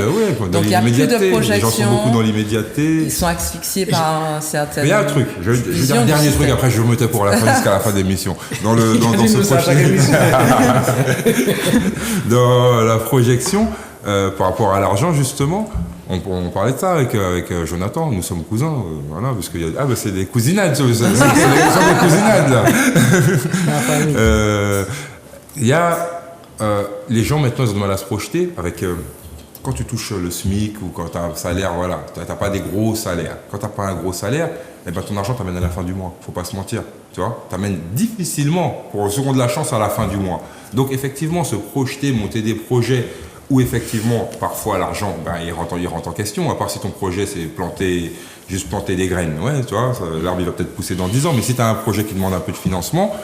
donc il n'y a plus de projection. Les gens sont beaucoup dans l'immédiateté. Ils sont asphyxiés par certaines... Mais il y a un truc, je vais dire un dernier truc, après je vous mettais pour la fin jusqu'à la fin de l'émission. Dans dans la projection, par rapport à l'argent, justement, on parlait de ça avec Jonathan, nous sommes cousins, voilà, parce qu'il y a... c'est des cousinades, c'est des cousinades, là. Il y a... les gens, maintenant, ils ont du mal à se projeter avec... quand tu touches le SMIC ou quand tu as un salaire, voilà, tu n'as pas des gros salaires. Quand tu n'as pas un gros salaire, eh ben, ton argent t'amène à la fin du mois, faut pas se mentir, tu vois. T'amène difficilement, pour ceux qui ont de la chance, à la fin du mois. Donc effectivement, se projeter, monter des projets où effectivement, parfois l'argent, il rentre en question, à part si ton projet c'est juste planter des graines. Ouais, tu vois, l'arbre il va peut-être pousser dans 10 ans, mais si tu as un projet qui demande un peu de financement,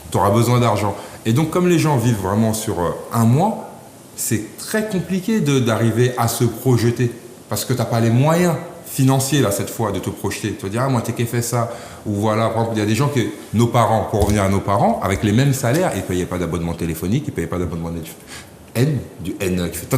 tu auras besoin d'argent. Et donc comme les gens vivent vraiment sur un mois, c'est très compliqué d'arriver à se projeter parce que tu n'as pas les moyens financiers là cette fois de te projeter. Tu vas dire, moi t'es qui fait ça, ou voilà, par exemple, il y a des gens que nos parents, pour revenir à nos parents, avec les mêmes salaires, ils ne payaient pas d'abonnement téléphonique, ils ne payaient pas d'abonnement du N qui fait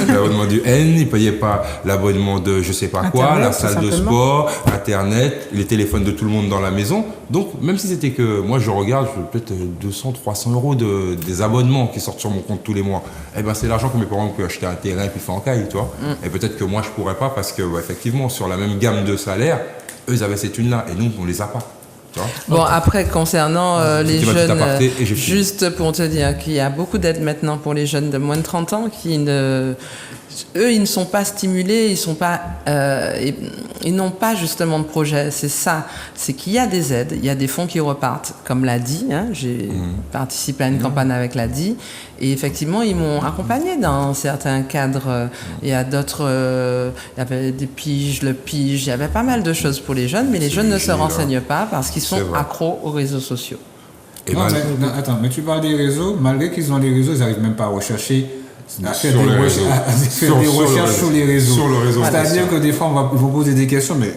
l'abonnement du N, ils ne payaient pas l'abonnement de je sais pas quoi, Internet, la salle de sport, Internet, les téléphones de tout le monde dans la maison. Donc même si c'était que moi je regarde peut-être 200, 300 euros des abonnements qui sortent sur mon compte tous les mois, eh ben c'est l'argent que mes parents peuvent acheter un terrain et puis faire en caille, tu vois. Et peut-être que moi je pourrais pas parce que effectivement sur la même gamme de salaire, eux ils avaient ces thunes là et nous on les a pas. Bon, après, concernant les jeunes, juste pour te dire qu'il y a beaucoup d'aides maintenant pour les jeunes de moins de 30 ans qui eux, ils ne sont pas stimulés, ils n'ont pas justement de projet. C'est ça, c'est qu'il y a des aides, il y a des fonds qui repartent, comme l'ADI. J'ai participé à une campagne avec l'ADI et effectivement, ils m'ont accompagné dans certains cadres. Il y a d'autres, il y avait des piges, le pige, il y avait pas mal de choses pour les jeunes, mais les jeunes ne se renseignent pas parce qu'ils sont accros aux réseaux sociaux. Mais tu parles des réseaux, malgré qu'ils ont les réseaux, ils n'arrivent même pas à rechercher. À faire des recherches sur les réseaux. C'est-à-dire que des fois, on va vous poser des questions, mais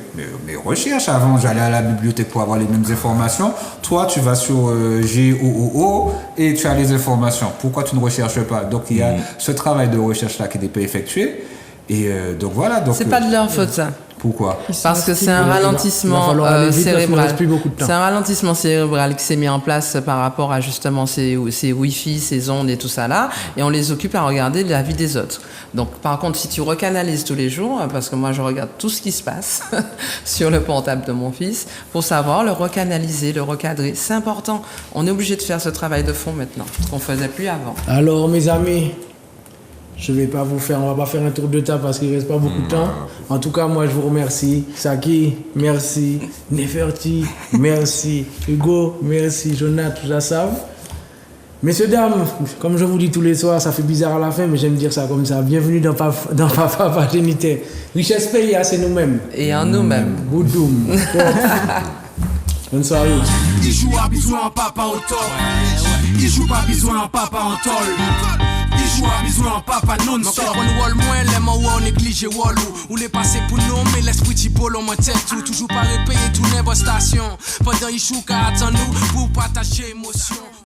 recherche avant, j'allais à la bibliothèque pour avoir les mêmes informations. Toi, tu vas sur GOOO et tu as les informations. Pourquoi tu ne recherches pas? Donc, il y a ce travail de recherche-là qui n'est pas effectué. Et donc, voilà. C'est pas de leur faute, ça. Pourquoi? Parce que c'est un ralentissement cérébral. C'est un ralentissement cérébral qui s'est mis en place par rapport à justement ces Wi-Fi, ces ondes et tout ça là, et on les occupe à regarder la vie des autres. Donc par contre, si tu recanalises tous les jours, parce que moi je regarde tout ce qui se passe sur le portable de mon fils, pour savoir le recanaliser, le recadrer, c'est important. On est obligé de faire ce travail de fond maintenant, ce qu'on faisait plus avant. Alors mes amis, on va pas faire un tour de table parce qu'il reste pas beaucoup de temps. En tout cas, moi je vous remercie. Saki, merci. Neferti, merci. Hugo, merci. Jonathan, tout ça. Messieurs, dames, comme je vous dis tous les soirs, ça fait bizarre à la fin, mais j'aime dire ça comme ça. Bienvenue dans Papa Paternité. Richesse pays, c'est nous-mêmes. Et en nous-mêmes. Goudoum. Bonne soirée. Il joue à bisous en papa au top. Il joue pas bisous en papa en tol. Il joue à bisous en papa non-stop. On wall moins les mots on néglige wall ou les passer pour nous mais l'esprit typolo mon tête tout toujours pas repayer tout n'importe station pendant il joue qu'à attendre nous pour partager émotion.